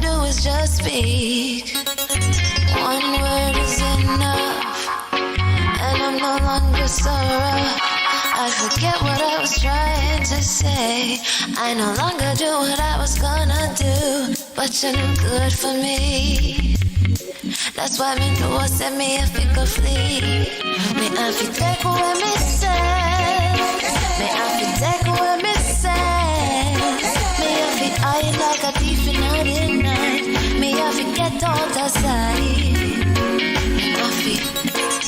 do is just speak. One word is enough, and I'm no longer so rough. I forget what I was trying to say. I no longer do what I was gonna do, but you're no good for me. That's why me know send me if it could flee. Me have to take away me say. Me have to take away me say. Me have to hide like a thief in the night. Me have to get out of sight. Me have to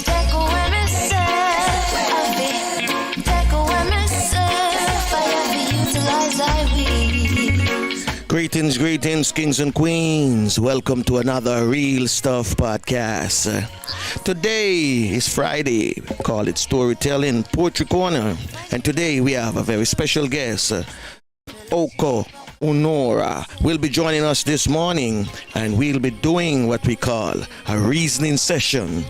take away me say. Have to take away me say. I have to utilize I will. Greetings, greetings, kings and queens. Welcome to another Real Stuff podcast. Today is Friday. Call it Storytelling Poetry Corner. And today we have a very special guest, Oku Onuora, will be joining us this morning, and we'll be doing what we call a reasoning session.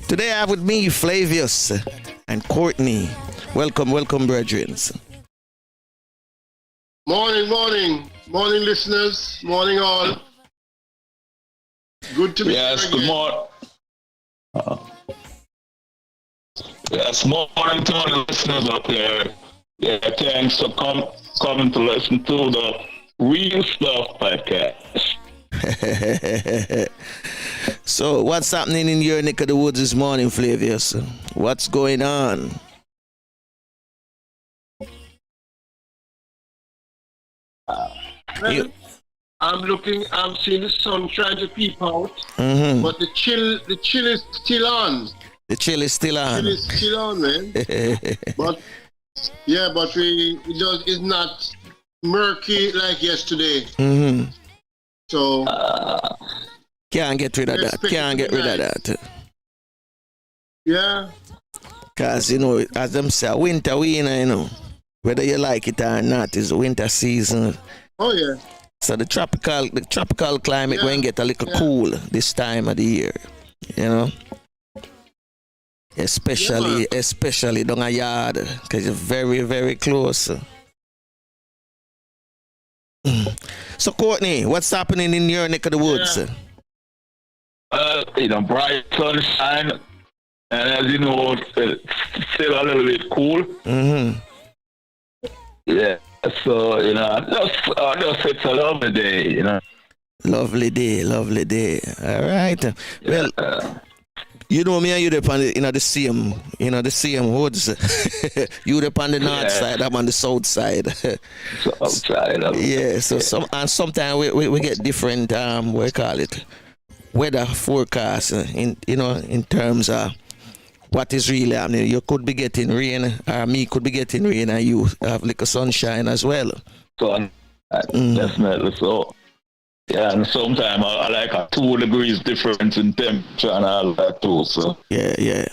Today I have with me Flavius and Courtney. Welcome, welcome, brethren. Morning, listeners. Morning, all. Good to be here. Yes, good morning. Yes, morning to all the listeners up there. Yeah, thanks for coming to listen to the Real Stuff podcast. So, what's happening in your neck of the woods this morning, Flavius? What's going on? Well, I'm seeing the sun trying to peep out, but the chill is still on. The chill is still on. The chill is still on, man. but it's not murky like yesterday. So can't get rid of that. Can't get rid of that. Yeah. Cause as them say, winter winter, whether you like it or not, is winter season. Oh yeah. So the tropical climate going get a little cool this time of the year, especially down a yard, because it's very, very close. So Courtney, what's happening in your neck of the woods? Bright sunshine, and as you know, it's still a little bit cool. Yeah, so just it's a lovely day, Lovely day. All right. Well, me and you depend the same woods. You depend the north side, I'm on the south side. South side. Yeah. So sometimes we get different weather forecasts in terms of what is really happening. You could be getting rain, or me could be getting rain, and you have like a sunshine as well. So definitely so. Yeah, and sometimes I like a 2 degrees difference in temperature and all that too. So yeah.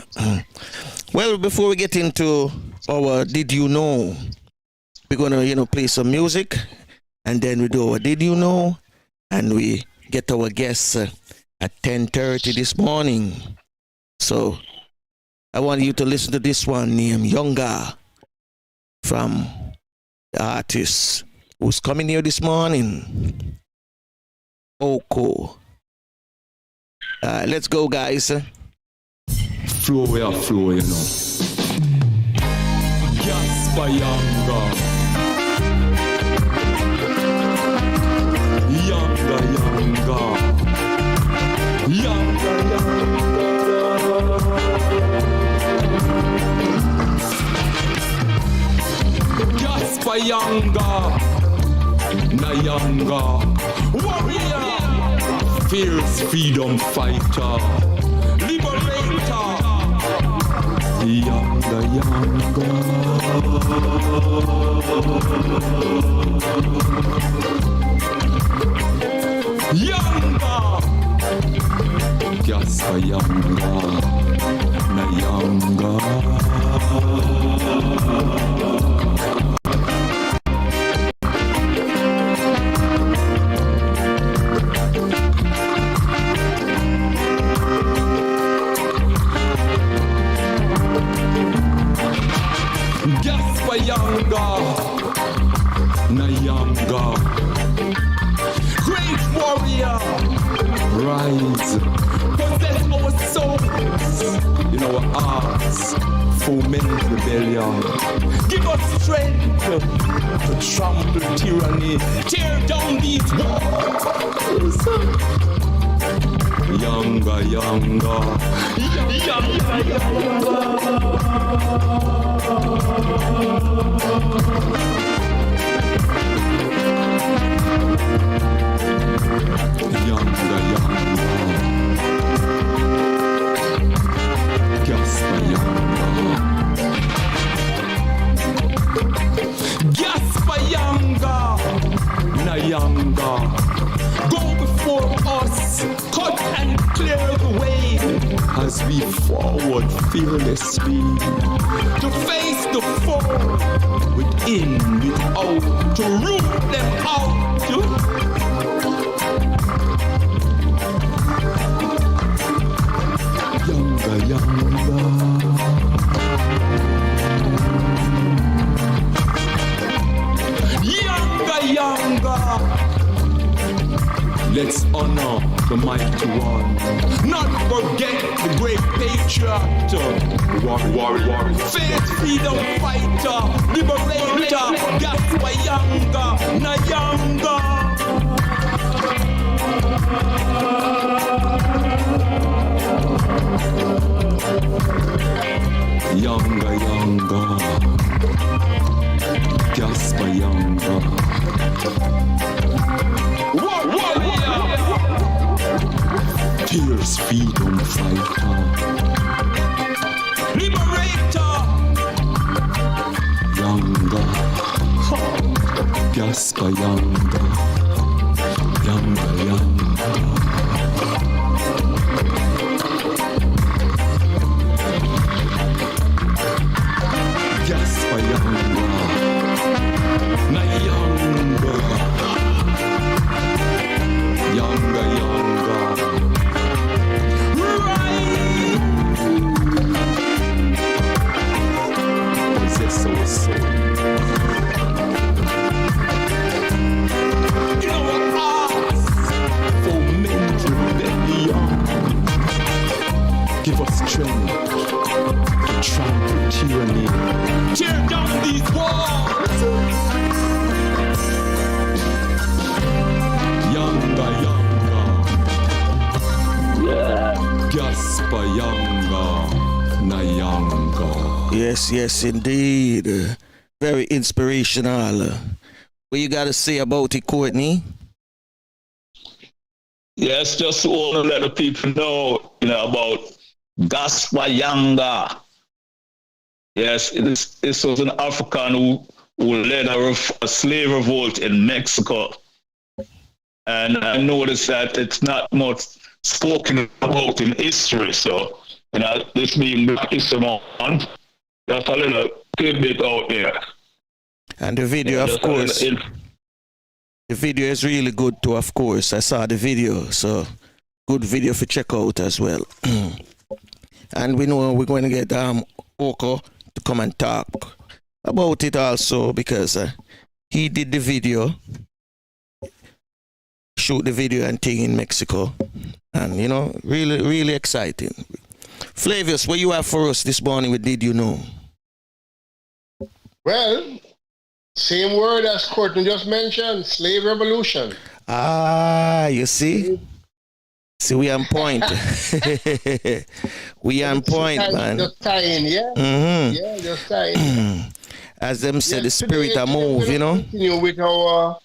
Well, before we get into our Did You Know, we're gonna play some music, and then we do our Did You Know, and we get our guests at 10:30 this morning. So I want you to listen to this one named YANGA from the artist who's coming here this morning, Oku. Let's go, guys. Flow, Gas by YANGA. Jasper YANGA, na YANGA, warrior, fierce freedom fighter, liberator, YANGA. Jasper YANGA, na YANGA. YANGA, na YANGA. Great warrior, rise, possess our souls in our hearts, foment rebellion. Give us strength to trample tyranny, tear down these walls. Yanga, yanga, yanga, yanga. Yanga, yanga, Gaspa yanga, Gaspa yanga, na yanga. Go before us, cut and clear the way as we forward fearlessly to face the foe within, without, to root them out. Yanga, yanga. Yanga, yanga. Let's honor the mighty one. Not forget the great patriot, warrior, faith, freedom fighter, liberator, Gaspa Yanga, na Yanga. Yanga, yanga, Gaspa Yanga. Warrior, fierce freedom fighter, liberator, Yanga, Gaspa Yanga, Yanga, yanga. Gaspa Yanga, na Yanga. Yanga, yanga, right. Possess our soul in our hearts, foment rebellion. Give us strength to trample tyranny, tear down these walls. Yanga, yanga, Gaspa yanga, na yanga. Yes, yes, indeed. Very inspirational. What you got to say about it, Courtney? Yes, just to want to let the people know, about Gaspa Yanga. Yes, this was an African who led a slave revolt in Mexico. And I noticed that it's not much spoken about in history. So, this being Black History Month, just a little tidbit out there. And the video, of course, the video is really good too, of course. I saw the video, so good video for check out as well. And we know we're going to get Oku to come and talk about it also, because he did the video, shoot the video and thing in Mexico, and really, really exciting. Flavius, what you have for us this morning with Did You Know? Well, same word as Courtney just mentioned, slave revolution. Ah, you see? See, we on point. We on point, man. Just tying, yeah? Mm-hmm. Yeah, just tying. As them said, the spirit a move, Continue with our...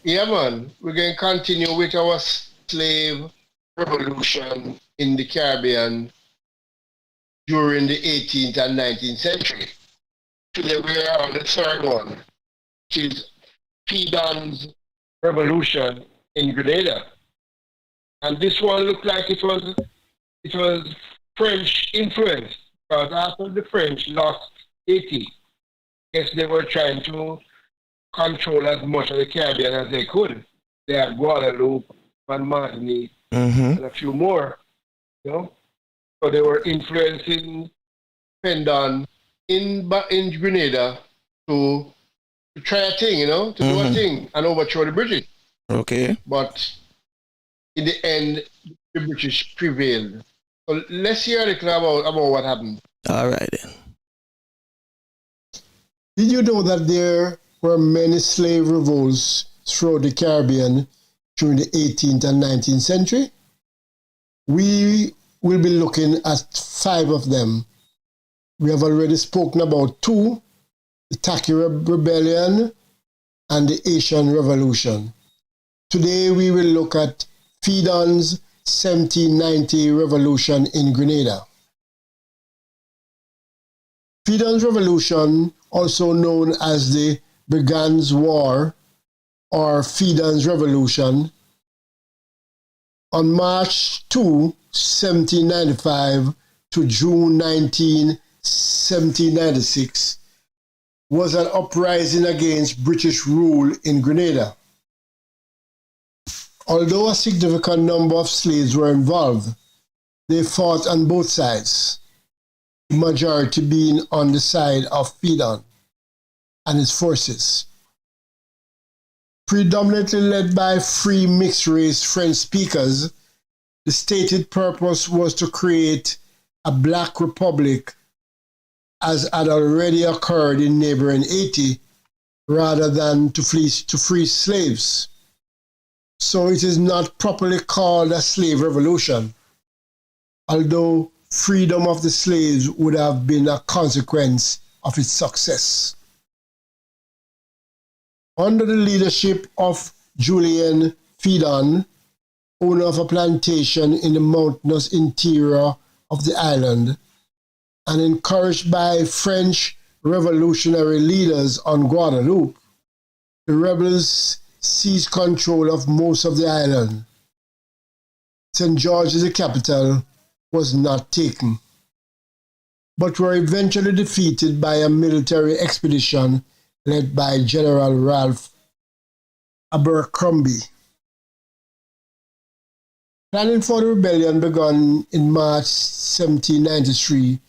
Yeah, man. We're going to continue with our slave revolution in the Caribbean during the 18th and 19th century. Today we are on the third one, which is Fédon's revolution in Grenada. And this one looked like it was French influenced, because after the French lost Haiti, I guess they were trying to control as much of the Caribbean as they could. They had Guadeloupe and Martinique and a few more, So they were influencing Fédon in Grenada to try a thing, to do a thing and overthrow the British. Okay. But in the end, the British prevailed. So let's hear a little about what happened. All right then. Did you know that there were many slave revolts throughout the Caribbean during the 18th and 19th century? We will be looking at 5 of them. We have already spoken about 2, the Taki Rebellion and the Haitian Revolution. Today we will look at Fédon's 1790 revolution in Grenada. Fédon's revolution, also known as the Brigands' War or Fédon's Revolution, on March 2, 1795 to June 19, 1796, was an uprising against British rule in Grenada. Although a significant number of slaves were involved, they fought on both sides, the majority being on the side of Fédon and his forces. Predominantly led by free mixed-race French speakers, the stated purpose was to create a black republic as had already occurred in neighboring Haiti, rather than to free slaves. So it is not properly called a slave revolution, although freedom of the slaves would have been a consequence of its success. Under the leadership of Julien Fédon, owner of a plantation in the mountainous interior of the island, and encouraged by French revolutionary leaders on Guadeloupe, the rebels seized control of most of the island. St. George, the capital, was not taken, but were eventually defeated by a military expedition led by General Ralph Abercrombie. Planning for the rebellion began in March 1793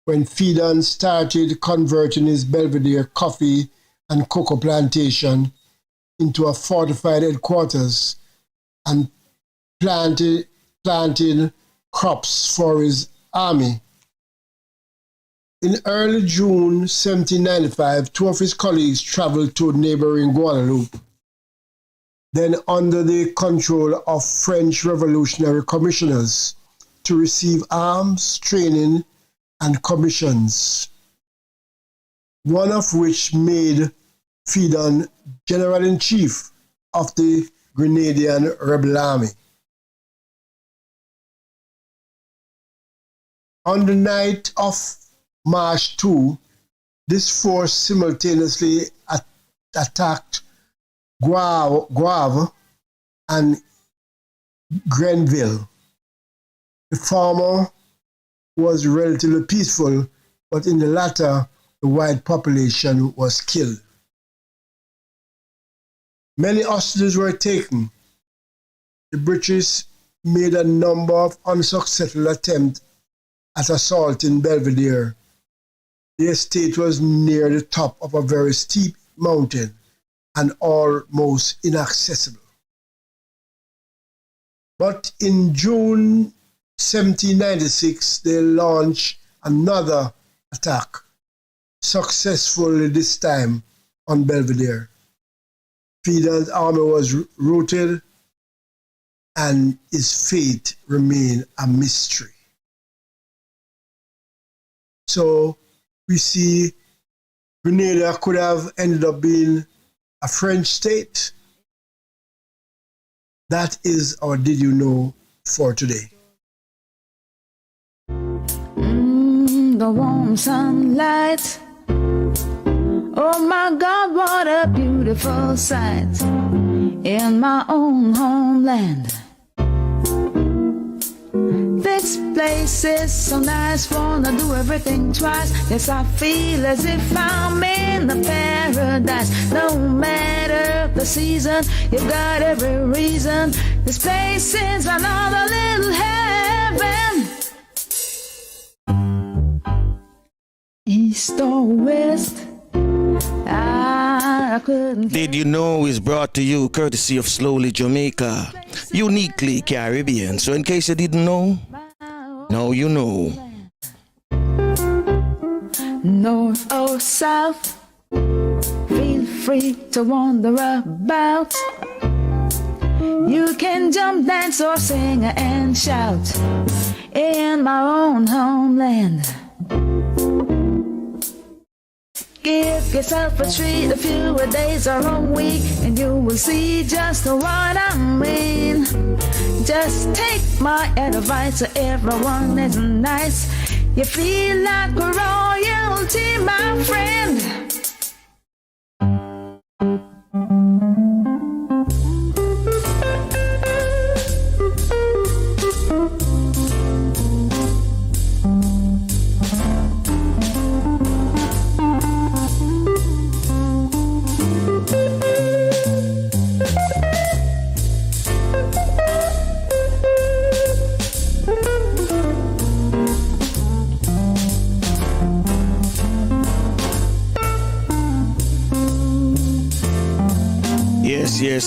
when Fédon started converting his Belvedere coffee and cocoa plantation into a fortified headquarters and planted crops for his army. In early June 1795, 2 of his colleagues traveled to neighboring Guadeloupe, then under the control of French revolutionary commissioners, to receive arms, training, and commissions, one of which made Fédon General-in-Chief of the Grenadian Rebel Army. On the night of March 2, this force simultaneously attacked Guave and Grenville. The former was relatively peaceful, but in the latter, the white population was killed. Many hostages were taken. The British made a number of unsuccessful attempts at assault in Belvedere. The estate was near the top of a very steep mountain and almost inaccessible. But in June 1796, they launched another attack, successfully this time on Belvedere. Fédon's army was routed and his fate remained a mystery. So we see Grenada could have ended up being a French state. That is our Did You Know for today. The warm sunlight. Oh my God, what a beautiful sight in my own homeland. This place is so nice, wanna do everything twice. Yes, I feel as if I'm in a paradise. No matter the season, you've got every reason. This place is another little heaven. East or west, I I couldn't. Did you know is brought to you courtesy of Slowly Jamaica, uniquely Caribbean. So in case you didn't know, now you know. North or south, feel free to wander about. You can jump, dance, or sing and shout in my own homeland. Give yourself a treat, a few days or a week, and you will see just what I mean. Just take my advice, everyone is nice. You feel like royalty, my friend.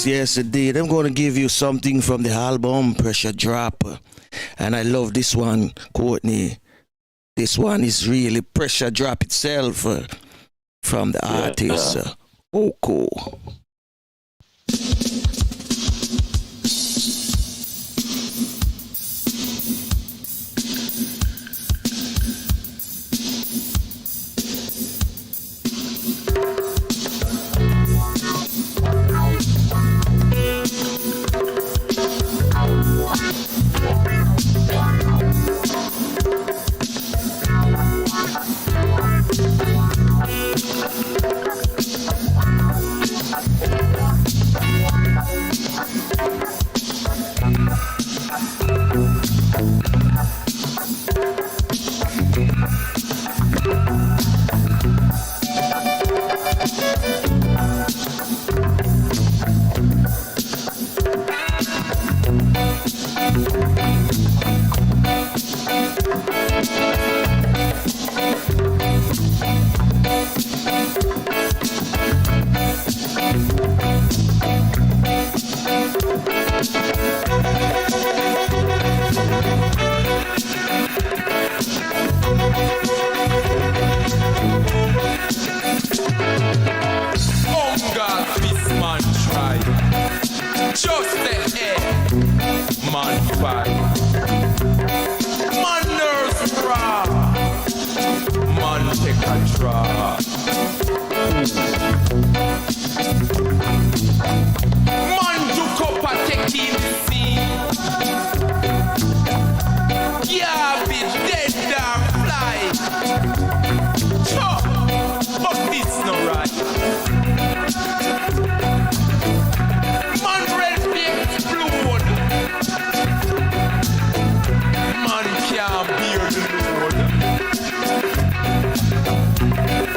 Yes, indeed. I'm going to give you something from the album Pressure Drop. And I love this one, Courtney. This one is really Pressure Drop itself from the artist Oku.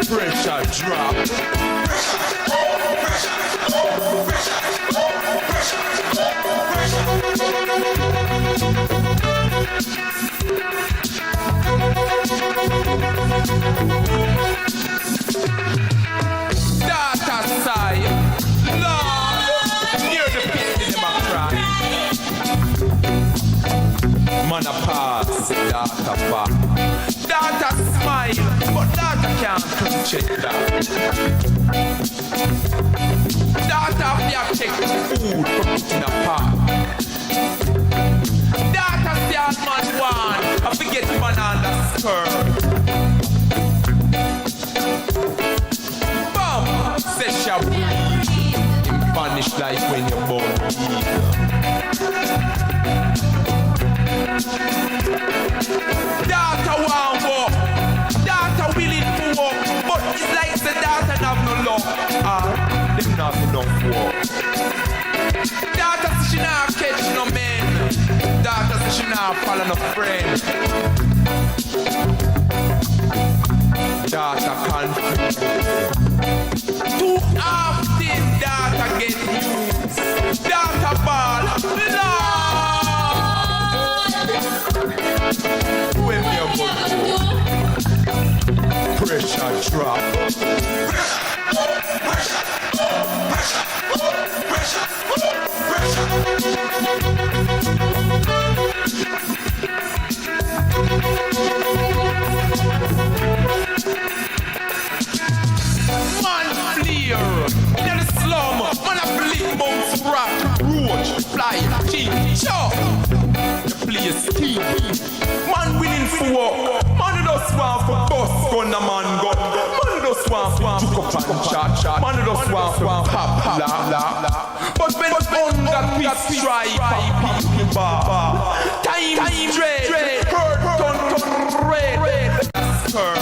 Pressure drop. Man flare, in the slum, man a flick bounce rock, roach, fly, cheat, chop. The place steam, man willing for war, man just want for bust gun a man gun, man just want for juke up and shot, man just want for pop la. But when hunger we strive, people bar, time dread, hurt turn red, hurt.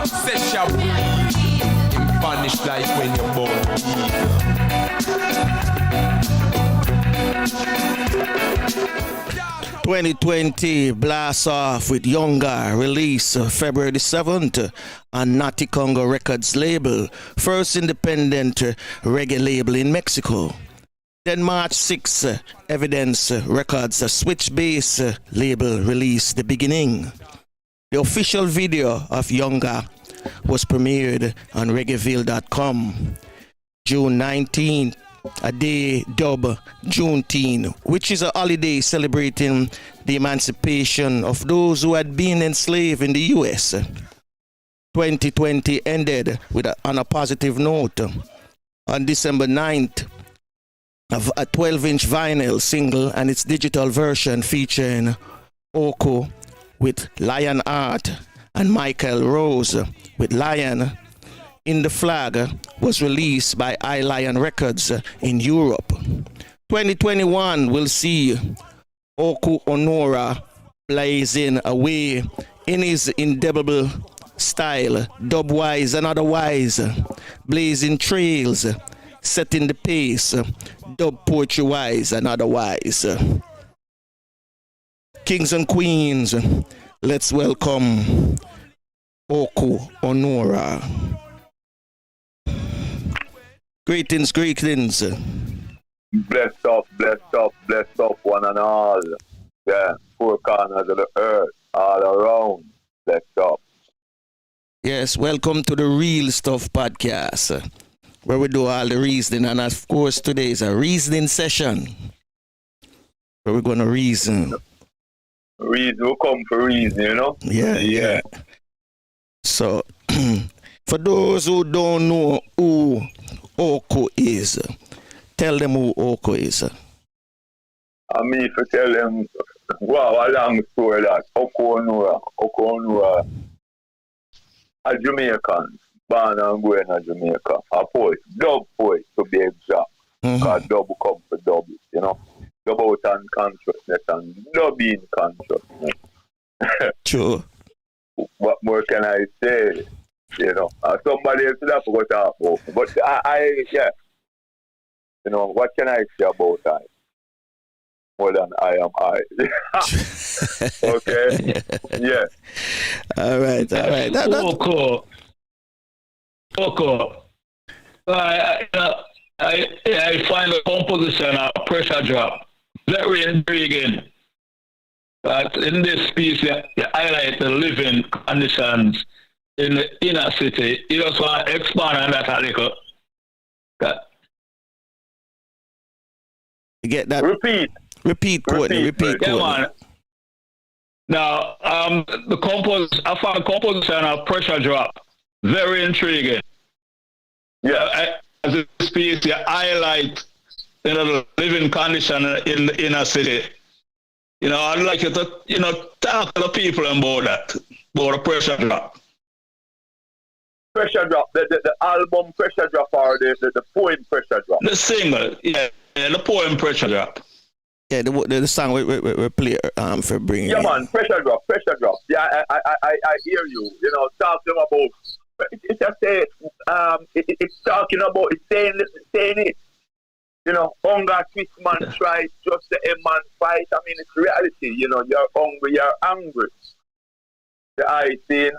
Say shall we in vanish like when you're born. 2020 blast off with YANGA, release February the 7th on Natty Congo Records label, first independent reggae label in Mexico. Then March 6th, Evidence Records, a switch bass label, released The Beginning. The official video of YANGA was premiered on reggaeville.com. June 19th, a day dubbed Juneteenth, which is a holiday celebrating the emancipation of those who had been enslaved in the U.S. 2020 ended on a positive note. On December 9th, a 12-inch vinyl single and its digital version featuring Oku with Lion Art and Mykal Rose with Lion in the Flag was released by iLion Records in Europe. 2021 will see Oku Onuora blazing away in his indelible style, dubwise and otherwise, blazing trails, setting the pace, Dubpoetrywize and otherwise. Kings and queens, let's welcome Oku Onuora. Greetings. Blessed up, one and all. Yeah, four corners of the earth, all around. Blessed up. Yes, welcome to the Real Stuff Podcast, where we do all the reasoning. And of course, today is a reasoning session, where we're going to reason. Reason, we come for reason, you know? Yeah. So, for those who don't know who Oku is, tell them who Oku is. I mean, if you tell them, wow, a long story that. Oku Onuora, a Jamaican, born and born in Jamaica, a poet, dub poet to be exact, because dub come for dub, you know? Dub out and consciousness and dubbing consciousness. True. What more can I say? You know, somebody else that forgot to talk about. But I, yeah. You know, what can I say about I? More than I am I. Okay? Yeah. All right. Oku. I find the composition a pressure drop very intriguing. But in this piece, you highlight the living conditions in the inner city. You just want to expand on that a little. You get that? Repeat, Courtney. Yeah, man. Now, I found composition of pressure drop very intriguing. Yeah. As this piece, you highlight the living condition in the inner city. You know, I'd like you to, talk to the people about that, about the pressure drop. Pressure drop, the album Pressure Drop or the poem Pressure Drop? The single, yeah, the poem Pressure Drop. Yeah, the song we play for bringing. Yeah, man, Pressure Drop. Yeah, I hear you. You know, talk to them about. It's just say, it's talking about, it's saying it. You know, hunger, twist man try just the a man fight. I mean, it's reality. You know, you're hungry, you're angry. The eye thing,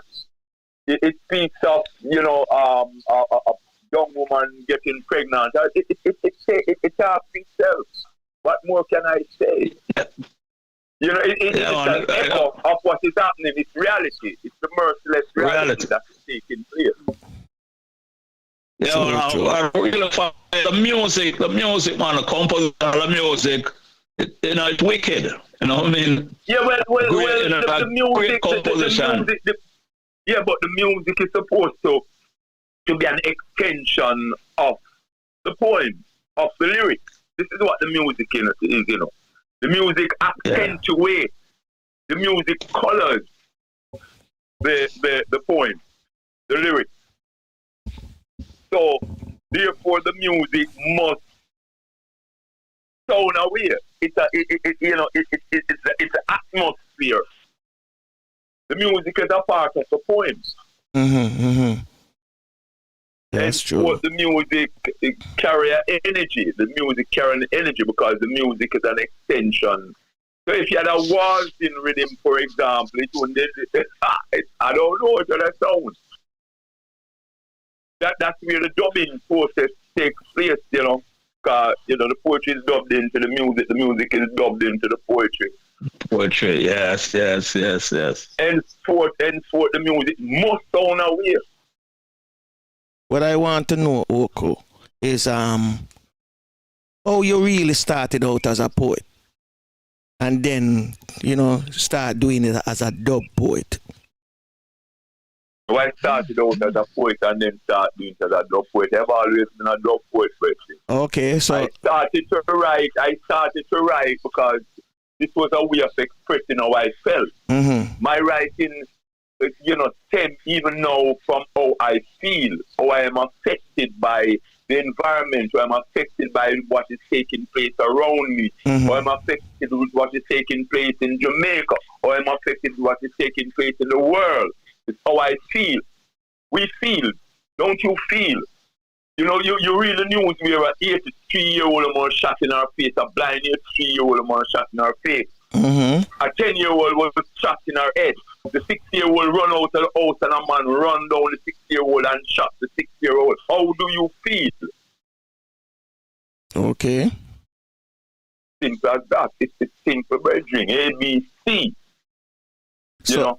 it speaks of, a young woman getting pregnant. It talks itself. What more can I say? You know, it's an echo of what is happening. It's reality. It's the merciless reality that is taking place. You So know, true. I really find the music, man, the composition of the music, it's wicked. You know what I mean? Yeah, Great, you know, the music, great composition. yeah, but the music is supposed to be an extension of the poem, of the lyrics. This is what the music is, you know. The music accentuates, the music colors the poem, the lyrics. So, therefore, the music must sound aware. It's an atmosphere. The music is a part of the poem. That's and true. what the music carry energy. The music carry an energy because the music is an extension. So if you had a waltzing rhythm, for example, it wouldn't. I don't know what that sounds. That's where the dubbing process takes place, you know. Because, you know, the poetry is dubbed into the music is dubbed into the poetry. Poetry, yes. And for the music must sound aware. What I want to know, Oku, is how you really started out as a poet, and then, you know, start doing it as a dub poet. So I started out as a poet and then started doing it as a dub poet. I've always been a dub poet, basically. Okay, so I started to write because this was a way of expressing how I felt. My writing, you know, stem even now from how I feel, how I am affected by the environment, how I'm affected by what is taking place around me, how I'm affected with what is taking place in Jamaica, how I'm affected with what is taking place in the world. It's how I feel. We feel. Don't you feel? You know, you read the news where an 83-year-old man shot in our face, a blind 83-year-old man shot in our face. A 10-year-old was shot in our head. The 6-year-old run out of the house and a man run down the 6-year-old and shot the 6-year-old. How do you feel? okay. Simple as that. It's a simple brethren. ABC. You know,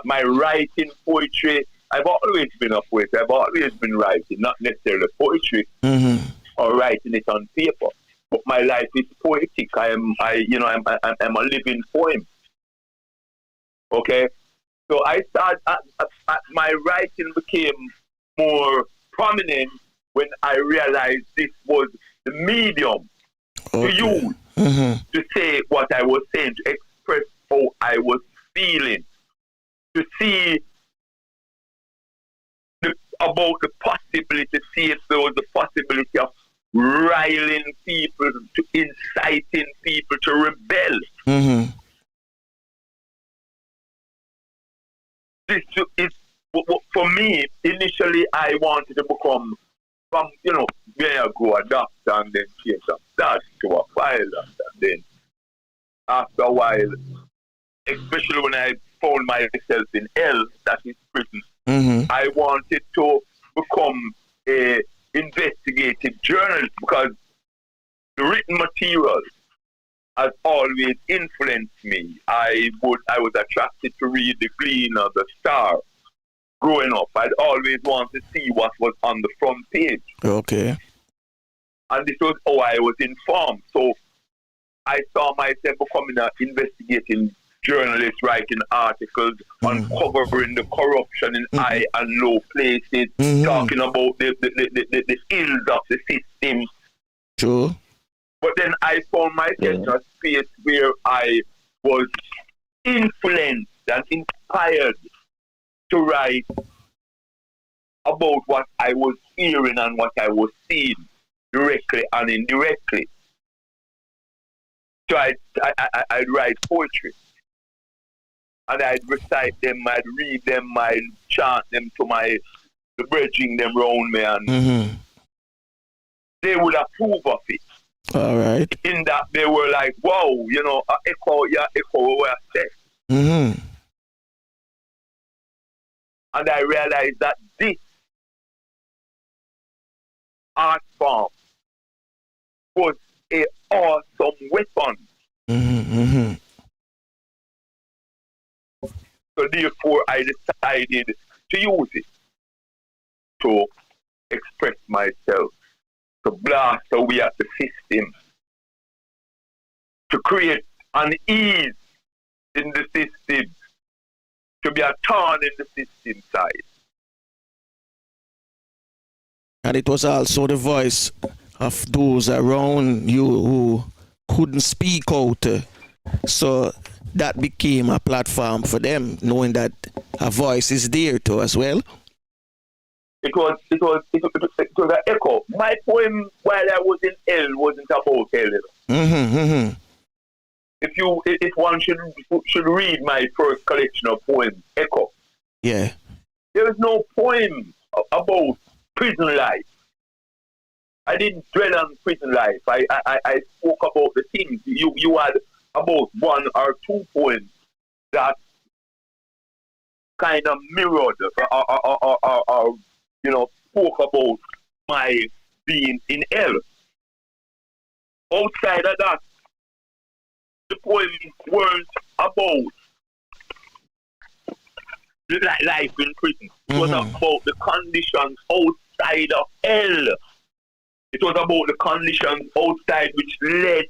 my writing poetry. I've always been a poet. I've always been writing, not necessarily poetry or writing it on paper. But my life is poetic. I'm a living poem. Okay, so I started. My writing became more prominent when I realized this was the medium to use to say what I was saying, to express how I was feeling, to see about the possibility, see if there was the possibility of riling people, to inciting people to rebel. This is, for me, initially I wanted to become, from, you know, where I go a doctor and then change from that to a pilot. And then after a while, especially when I found myself in hell, that is prison, I wanted to become a investigative journalist because the written material has always influenced me. I was attracted to read the Gleaner, the Star. Growing up, I'd always want to see what was on the front page. Okay. And this was how I was informed. So I saw myself becoming an investigating journalist, writing articles, uncovering the corruption in high and low places, talking about the ills of the system. True. But then I found myself in a space where I was influenced and inspired to write about what I was hearing and what I was seeing, directly and indirectly. So I'd write poetry. And I'd recite them, I'd read them, I'd chant them to the brethren them round me, and they would approve of it. All right. In that they were like, wow, you know, echo what I said. And I realized that this art form was an awesome weapon. So therefore I decided to use it. to express myself, to blast away at the system, to create an ease in the system, to be a thorn in the system side. And it was also the voice of those around you who couldn't speak out. So that became a platform for them, knowing that a voice is there too as well. It was an echo. My poem while I was in hell wasn't about hell. If one should read my first collection of poems, Echo. Yeah. There is no poem about prison life. I didn't dwell on prison life. I spoke about the things. You had about one or two poems that kind of mirrored or spoke about my being in hell. Outside of that, the poems weren't about life in prison. It was about the conditions outside of hell. It was about the conditions outside which led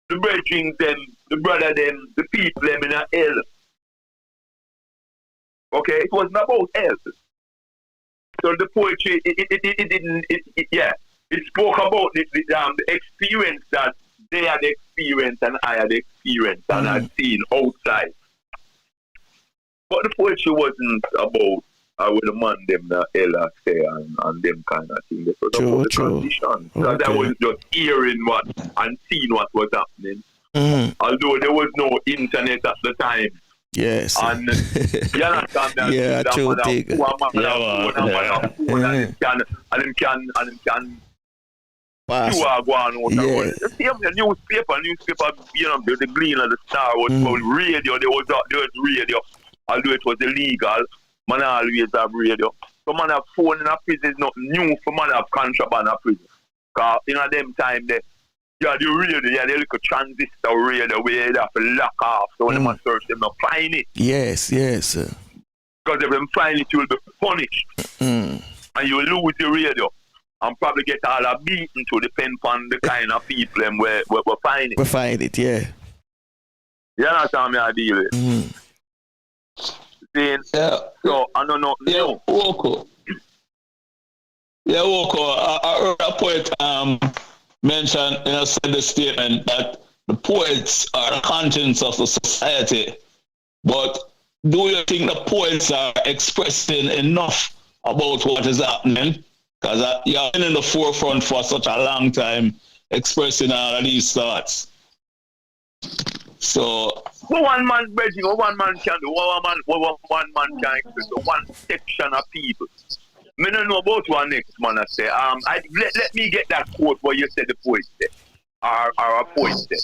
the brethren them, the brother them, the people them in a hell. Okay, it wasn't about hell. So the poetry, it spoke about the experience that they had experienced and I had experienced and had seen outside. But the poetry wasn't about when the man them the hell say and them kind of thing. It was about the conditions. Because I was just hearing what and seeing what was happening. Although there was no internet at the time. Yes. And you understand that? Yeah, true thing. And them can pass. you are going on. Yeah. The newspaper, the Glean of the Star was radio. There was radio. Although it was illegal, man always have radio. So man have phone in a prison is not new for man have contraband in a prison. Because in them time there, you had the radio, you had the little transistor radio where they have to lock off. So when they search them, they find it. Yes. Because if they find it, you will be punished. And you will lose the radio. And probably get all a beaten to depend on the kind of people them where find it. We find it, yeah. You understand me I deal with? Saying, so I don't know. Yeah, Oku. I heard a poet mention said the statement that the poets are the conscience of the society. But do you think the poets are expressing enough about what is happening? Because you have been in the forefront for such a long time expressing all of these thoughts. So one man bridging, one man can do, one man can express, one section of people. I don't know about one next man I say. Let me get that quote where you said the poet said. Or a poet said.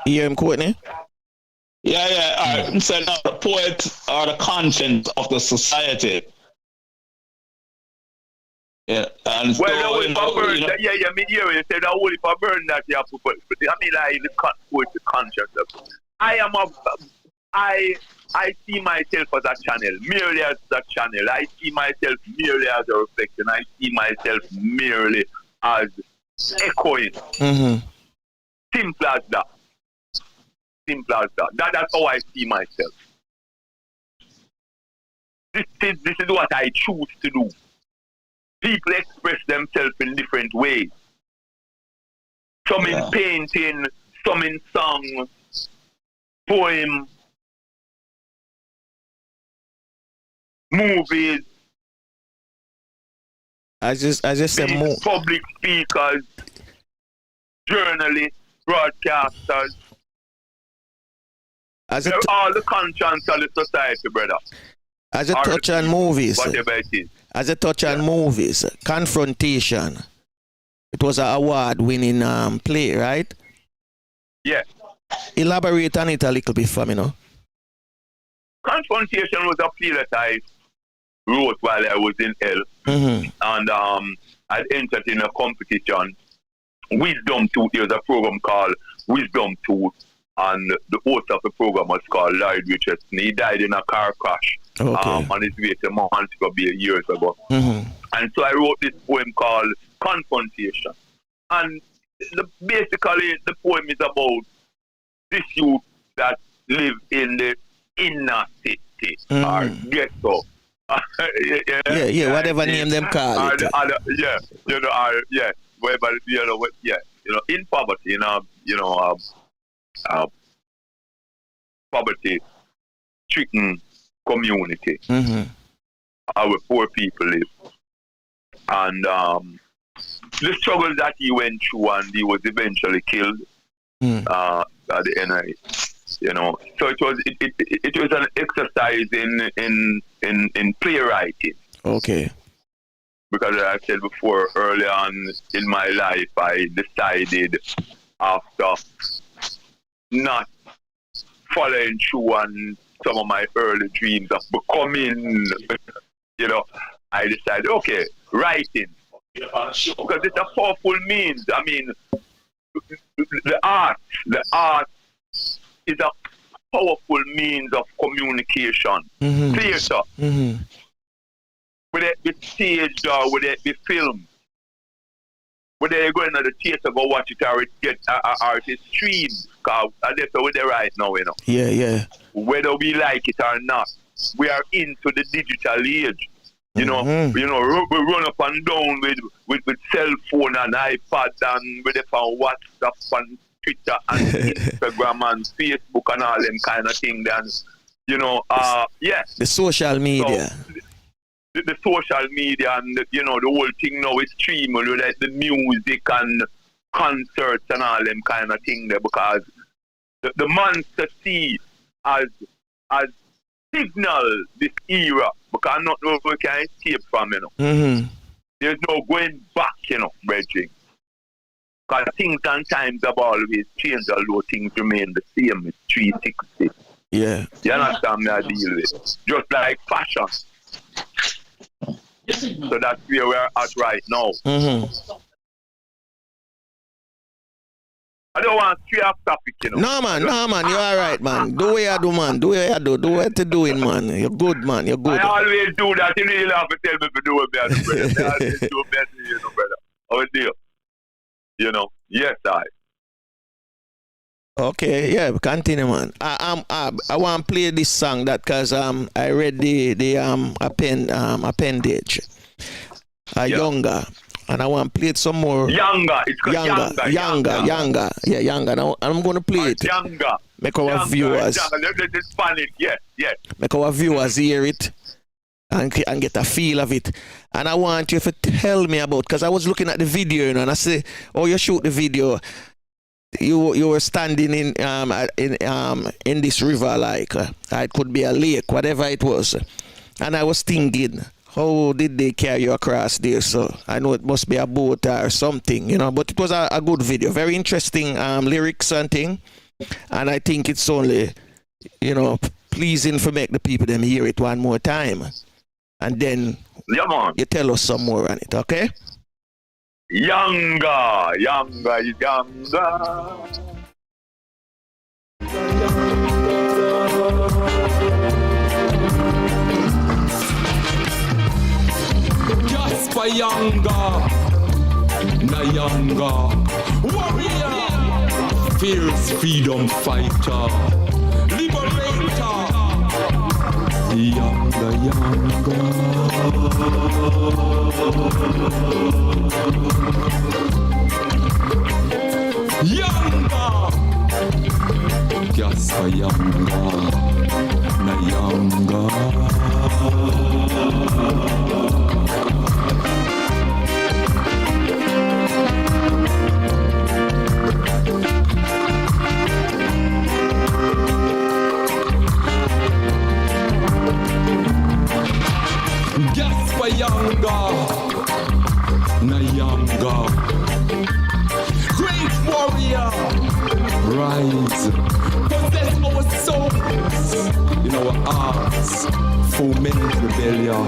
You hear him quoting? Yeah. All right. So now the poets are the conscience of the society. Yeah, and well, so, me hear you say that only if I burn that you have to put. I mean, like the conscience. I see myself as a channel, merely as a channel. I see myself merely as a reflection. I see myself merely as echoing. Simple as that. That's how I see myself. This is what I choose to do. People express themselves in different ways. Some in painting, some in song, poem, movies. I just said more. Public speakers, journalists, broadcasters. They're all the conscience of the society, brother. As a touch on movies. Whatever it is. As a touch on movies, Confrontation. It was an award-winning play, right? Yeah. Elaborate on it a little bit for me, no? Confrontation was a play that I wrote while I was in hell. And I'd entered in a competition. Wisdom Tooth, there was a program called Wisdom Tooth. and the host of the program was called Lloyd Richardson. He died in a car crash on his way to Montego Bay years ago. Mm-hmm. And so I wrote this poem called Confrontation. And basically the poem is about this youth that live in the inner city or ghetto. Whatever name them call it. In poverty, poverty-stricken community, our poor people live, and the struggle that he went through, and he was eventually killed at the end of it. So it was an exercise in playwriting. Okay. Because as I said before, early on in my life, I decided after not following through on some of my early dreams of becoming, I decided, okay, writing. Because it's a powerful means. I mean, the art is a powerful means of communication. Theater. Whether it be staged or whether it be filmed. Whether you go into the theater, go watch it or it get or it is streamed. Because that's where they're right now, Yeah. Whether we like it or not, we are into the digital age. We run up and down with cell phone and iPad and with on WhatsApp and Twitter and Instagram and Facebook and all them kind of things. And the social media. So, the social media and the whole thing now is streaming with like the music and concerts and all them kind of thing there, because the monster seed has signaled this era, because not know we can escape from, There's no going back, bridging. Because things and times have always changed, although things remain the same. It's 360. Yeah. You understand me I deal with? Just like fashion. So that's where we're at right now. I don't want to stray off topic, No, man, you're alright, man. Do what you do, man. Do what you do. Do what you're doing, man. You're good, man. You're good. I always do that. You really have to tell me to do it better, brother. I always do better, brother. How is it? Yes, I. Okay, yeah, continue, man. I want to play this song that because I read the appendage, YANGA, and I want to play it some more. YANGA, it's called YANGA. Yeah, YANGA. Now I'm going to play it. YANGA. Make our viewers. It's funny. Yes. Make our viewers hear it and get a feel of it. And I want you to tell me about, because I was looking at the video, and I say, oh, you shoot the video. You were standing in this river, like it could be a lake, whatever it was, and I was thinking, how did they carry you across there? So I know it must be a boat or something, But it was a good video, very interesting lyrics and thing, and I think it's only pleasing for make the people them hear it one more time, and then you tell us some more on it, okay? YANGA. Just for YANGA, na YANGA, warrior, fierce freedom fighter, liberator, YANGA. YANGA, just for YANGA, na YANGA. Just for YANGA, na YANGA. Great warrior, rise, possess our souls in our hearts, foment rebellion.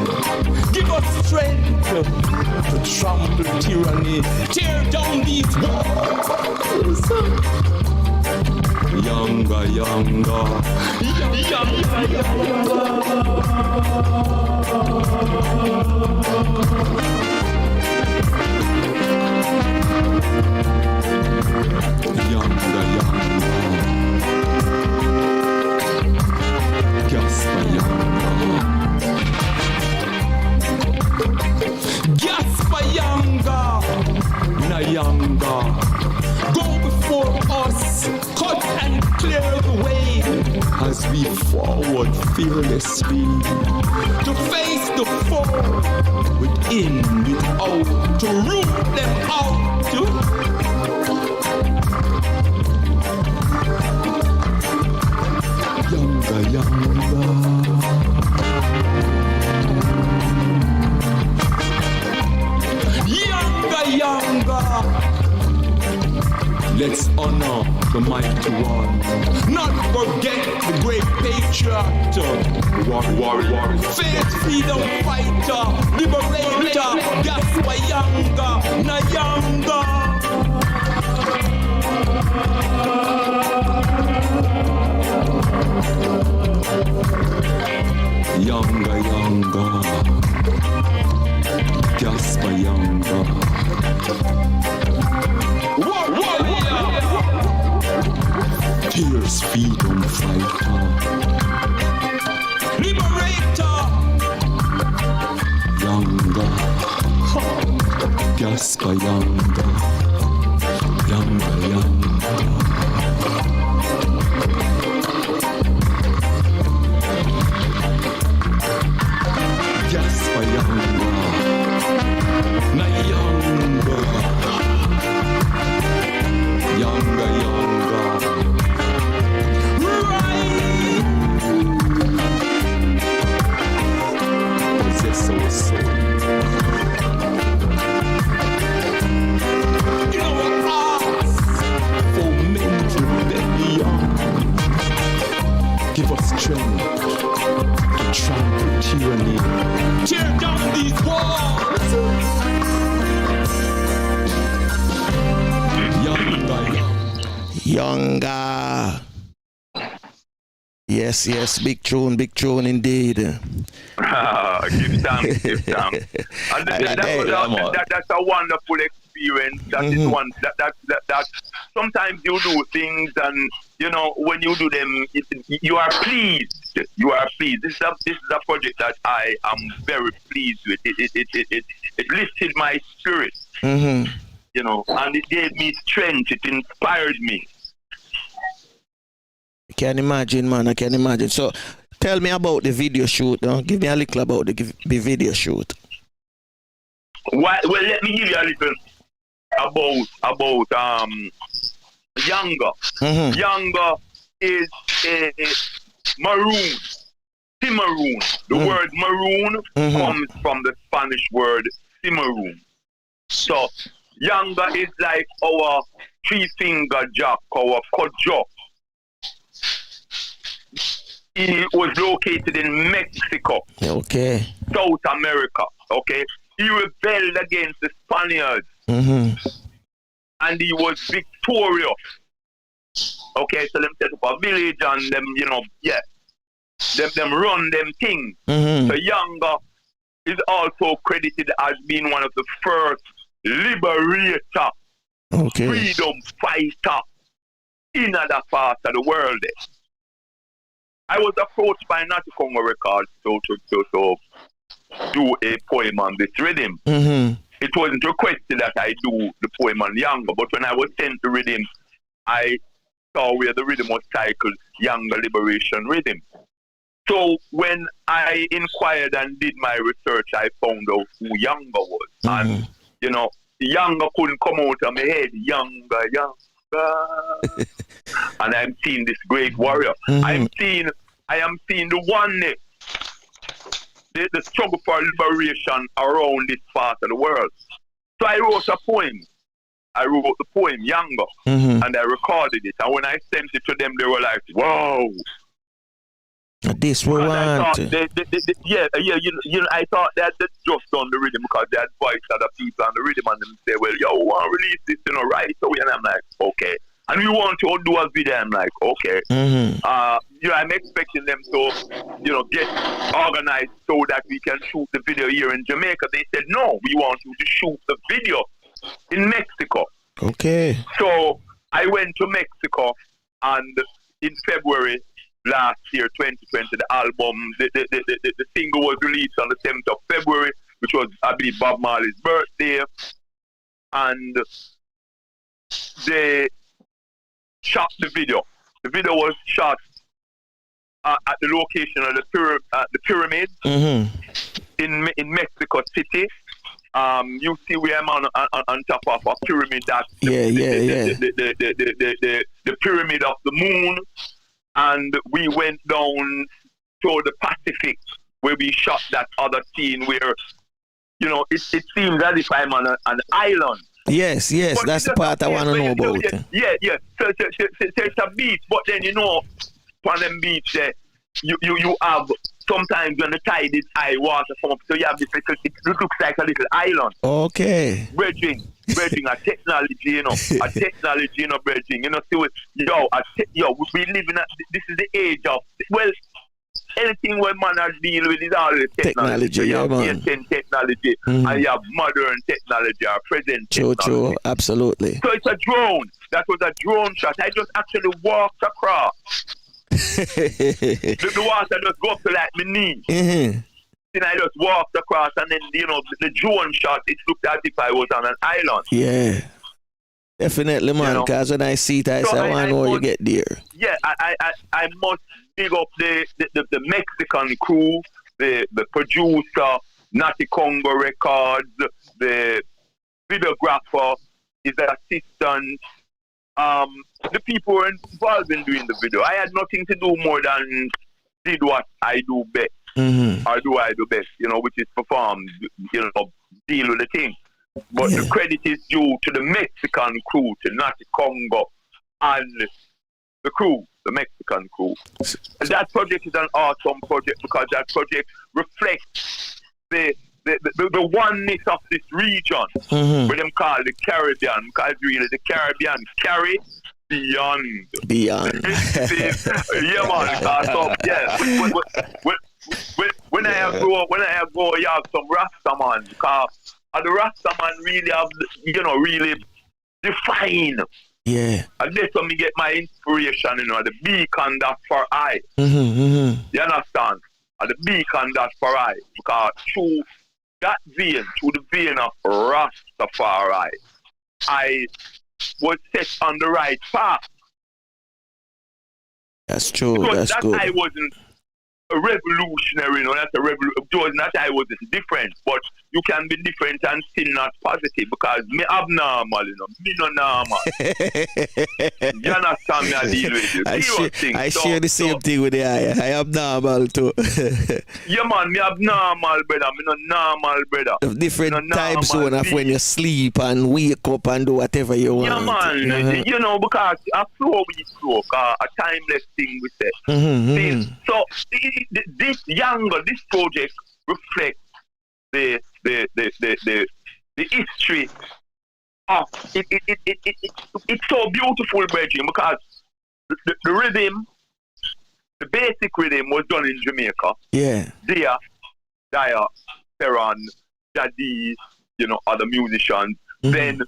Give us strength to trample tyranny, tear down these walls. Yanga, yanga, yanga, Gaspa yanga, Gaspa yanga, na yanga. Go before us, cut and clear the way as we forward fearlessly to face the foe within, without, to root them out. Yanga, yanga. Yanga, yanga. Let's honor the mighty one. Not forget the great patriot. Warrior, faith, freedom fighter, liberator, Gaspa yanga, na yanga. Yanga, yanga, Gaspa yanga. Tears feed on fighter, liberator, yanga, Gaspa yanga, yanga, yanga. Gaspa yanga, na yanga, yanga, yanga. Possess our soul. In our hearts, foment rebellion. Give us strength to trample tyranny. Tear down these walls. Yanga, Yanga. Yes, big tune indeed. Give thanks. And that's a wonderful experience. That is one that sometimes you do things, and you know when you do them, you are pleased. You are pleased. This is a project that I am very pleased with. It lifted my spirit. You know, and it gave me strength. It inspired me. I can imagine, man. I can imagine. So, tell me about the video shoot. Give me a little about the video shoot. Well, let me give you a little about YANGA. YANGA is a maroon, cimarron. The word maroon comes from the Spanish word cimarron. So YANGA is like our three-finger jack, our kojo. He was located in Mexico, South America. Okay, he rebelled against the Spaniards, and he was victorious. Okay, so them set up a village and them, them run them things. So YANGA is also credited as being one of the first liberator, freedom fighter in other parts of the world. I was approached by Natty Congo Records to do a poem on this rhythm. It wasn't requested that I do the poem on YANGA, but when I was sent the rhythm, I saw where the rhythm was titled YANGA Liberation Rhythm. So when I inquired and did my research, I found out who YANGA was. And, YANGA couldn't come out of my head. YANGA. And I'm seeing this great warrior. I am seeing the oneness, the struggle for liberation around this part of the world. So I wrote a poem. I wrote the poem YANGA, and I recorded it. And when I sent it to them, they were like, "Wow, this we want." I thought I thought they had just done the rhythm because they had voiced other people on the rhythm, and them say, "Well, yo, want to release this, right away?" And I'm like, "Okay." and we want to do a video. I'm like, okay. I'm expecting them to, get organized so that we can shoot the video here in Jamaica. They said, no, we want you to shoot the video in Mexico. Okay. So I went to Mexico, and in February last year, 2020, the album, the single was released on the 7th of February, which was, I believe, Bob Marley's birthday. And they shot the video. The video was shot at the location of the pyramid in Mexico City. You see where I'm on top of a pyramid. That's the pyramid of the moon. And we went down to the Pacific where we shot that other scene where, it seems as if I'm on an island. Yes, but that's the part I want to know about. Yeah. So it's a beach, but then, on them beach there, you have, sometimes when the tide is high, water come up, so you have this little, it looks like a little island. Okay. Bridging, a technology, bridging. We live in this is the age of, anything where man are deal with is all the technology. You have ancient technology, and you have modern technology, or present technology. True, absolutely. So it's a drone. That was a drone shot. I just actually walked across. the water just go up to like my knee. Then I just walked across, and then the drone shot, it looked as if I was on an island. Yeah, definitely, man. Because when I see it, I say, I want to know how you get there. Yeah, I must big up the Mexican crew, the producer, Natty Congo Records, the videographer, his assistant. The people were involved in doing the video. I had nothing to do more than did what I do best. Or do I do best, which is perform, deal with the thing. But the credit is due to the Mexican crew, to Natty Congo and the crew, the Mexican crew. And that project is an awesome project because that project reflects the oneness of this region, where them call the Caribbean, because really the Caribbean carry beyond. Yeah, man. When I have go, you have some Rasta man, because the Rasta man really have, really define. Yeah. And that's when me get my inspiration, the beacon that's for I. You understand? And the beacon that's for I. Because through that vein, through the vein of Rastafari, I was set on the right path. That's true. Because that's good. I wasn't a revolutionary, that's a revolution. It was not I wasn't different, but you can be different and still not positive because me abnormal, me no normal. You understand me? I deal with you. I share the same thing with the I abnormal too. Yeah, man, me abnormal, brother. Me no normal, brother. Different time zone of when you sleep and wake up and do whatever you want. Yeah, man. Because a flow we flow, a timeless thing we say. So this YANGA, this project reflects the history of it. It's so beautiful, Bridging, because the rhythm, the basic rhythm was done in Jamaica. Yeah. Daya, Fédon, Daddy, other musicians. Then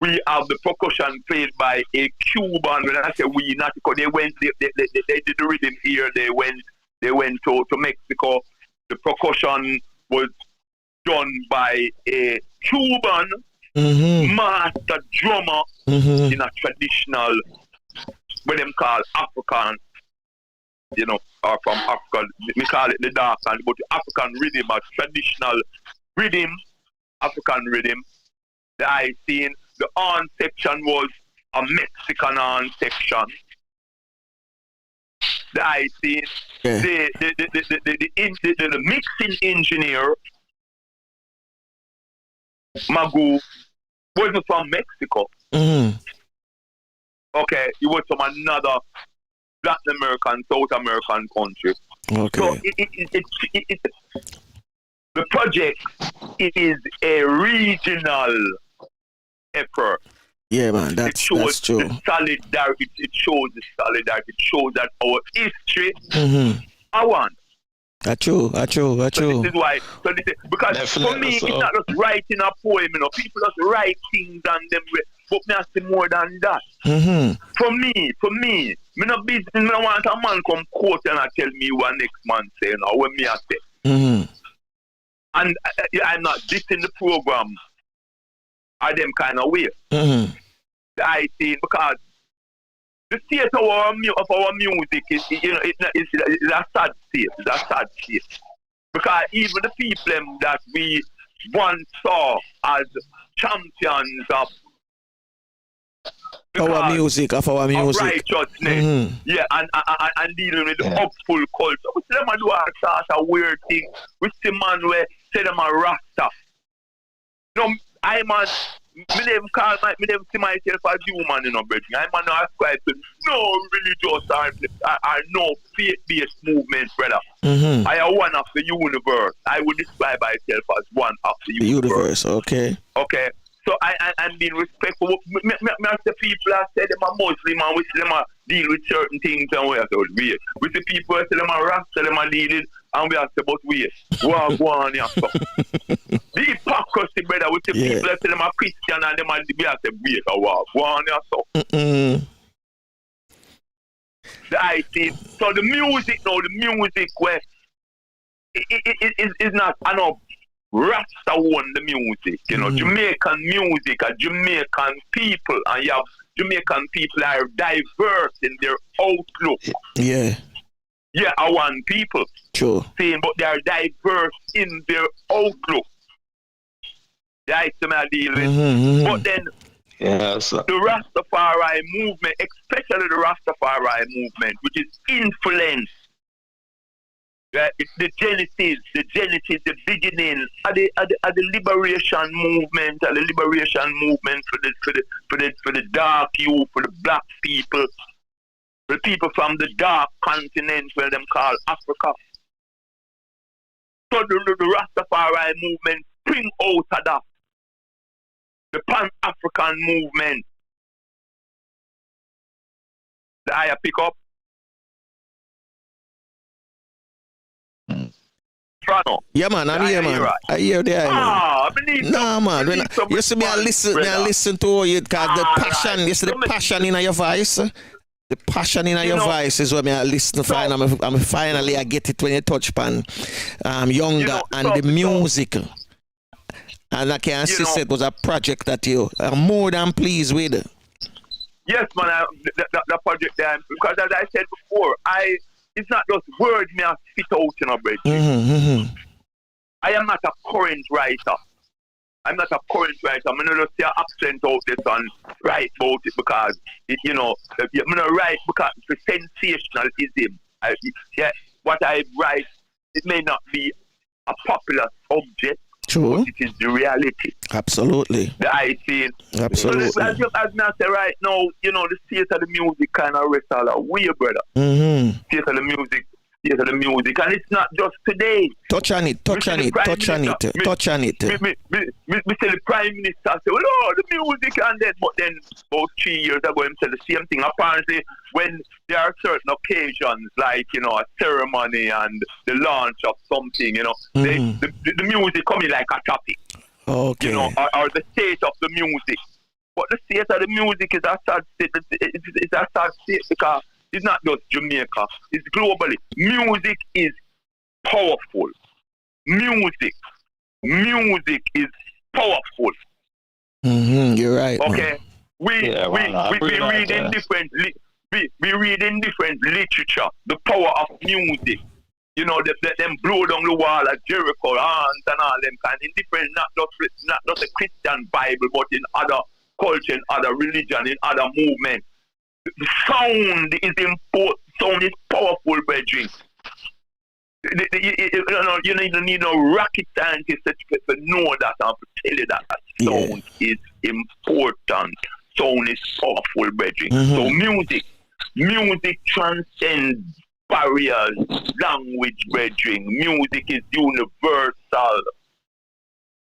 we have the percussion played by a Cuban. When I say we, not because they went, they did the rhythm here. They went to Mexico. The percussion was done by a Cuban master drummer in a traditional, what them call African, or from Africa. We call it the dark and but African rhythm, a traditional rhythm, African rhythm. The I seen the horn section was a Mexican horn section. The I seen the mixing engineer Magu wasn't from Mexico. Okay, he was from another Latin American, South American country. Okay. So the project is a regional effort. Yeah, man, that's true. The solidarity. It shows the solidarity. It shows that our history. I want. That's true. So this is why. Because Definitely for me, so. it's not just writing a poem. People just write things and them. But me have to more than that. For me, me no business. Me no want a man come quote and tell me what next man say. When me I say. And I'm not dissing the program. Are them kind of way. I think because the state of our music is, it's a sad state. It's a sad state. Because even the people that we once saw as champions of our music, of righteousness, and dealing with the upful culture. We see them do all sorts of weird things. We see man where say them a Rasta. I man, me never see myself as human, brethren. I man not ascribe to no religious or no faith-based movement, brother. I am one of the universe. I would describe myself as one of the universe. Okay. So I'm being respectful. Me the people that say them are Muslim and we see them deal with certain things and we have to wait. We see people that say them are Rasta, them are dealing and we have to but wait. Go on, yeah. The hypocrisy, brother, we see people that say them are Christian and them are we have to wait a while. Go on, yeah. The IT. So the music where it is not enough. Rasta won the music, Jamaican music, Jamaican people, and you have Jamaican people are diverse in their outlook. Yeah, I want people. True. Saying, but they are diverse in their outlook. That's what I deal with. But then, the Rastafari movement, especially the Rastafari movement, which is influenced. It's the genesis, the beginning of the liberation movement, for the dark youth, for the black people, for the people from the dark continent, where them call Africa. So the Rastafari movement spring out of that. The Pan-African movement. The higher pick up. Frano. Yeah, man, I'm here, man. I hear there, man. No, man. You see me, I listen to you, because the passion, you see the passion in your voice. The passion in your voice is what I listen to. I'm finally, I get it when you touch upon YANGA and the music. And I can see it was a project that you are more than pleased with. Yes, man, the project there, because as I said before, it's not just words me I spit out in a bread. I am not a current writer. I'm not a current writer. I'm not just say accent out this and write about it because I'm not write because it's sensationalism. What I write, it may not be a popular subject. True. But it is the reality. Absolutely. The I see. Absolutely. So as I say right now, the state of the music kind of rests all away, brother. State of the music. And it's not just today. Touch on it. Me say the Prime Minister say, well, the music and that. But then about 3 years ago, he said the same thing. Apparently, when there are certain occasions, like, a ceremony and the launch of something, the music coming like a topic. Okay. Or the state of the music. But the state of the music is a sad state. It's a sad state because it's not just Jamaica. It's globally. Music is powerful. Music is powerful. You're right. Okay. Man. We read in different literature the power of music. Them blow down the wall at Jericho, and all them kind in different, not just a Christian Bible, but in other culture, in other religion, in other movements. The sound is important. Sound is powerful, brethren. You need no rocket scientist to know that and to tell you that sound is important. Sound is powerful, brethren. So music transcends barriers, language, brethren. Music is universal.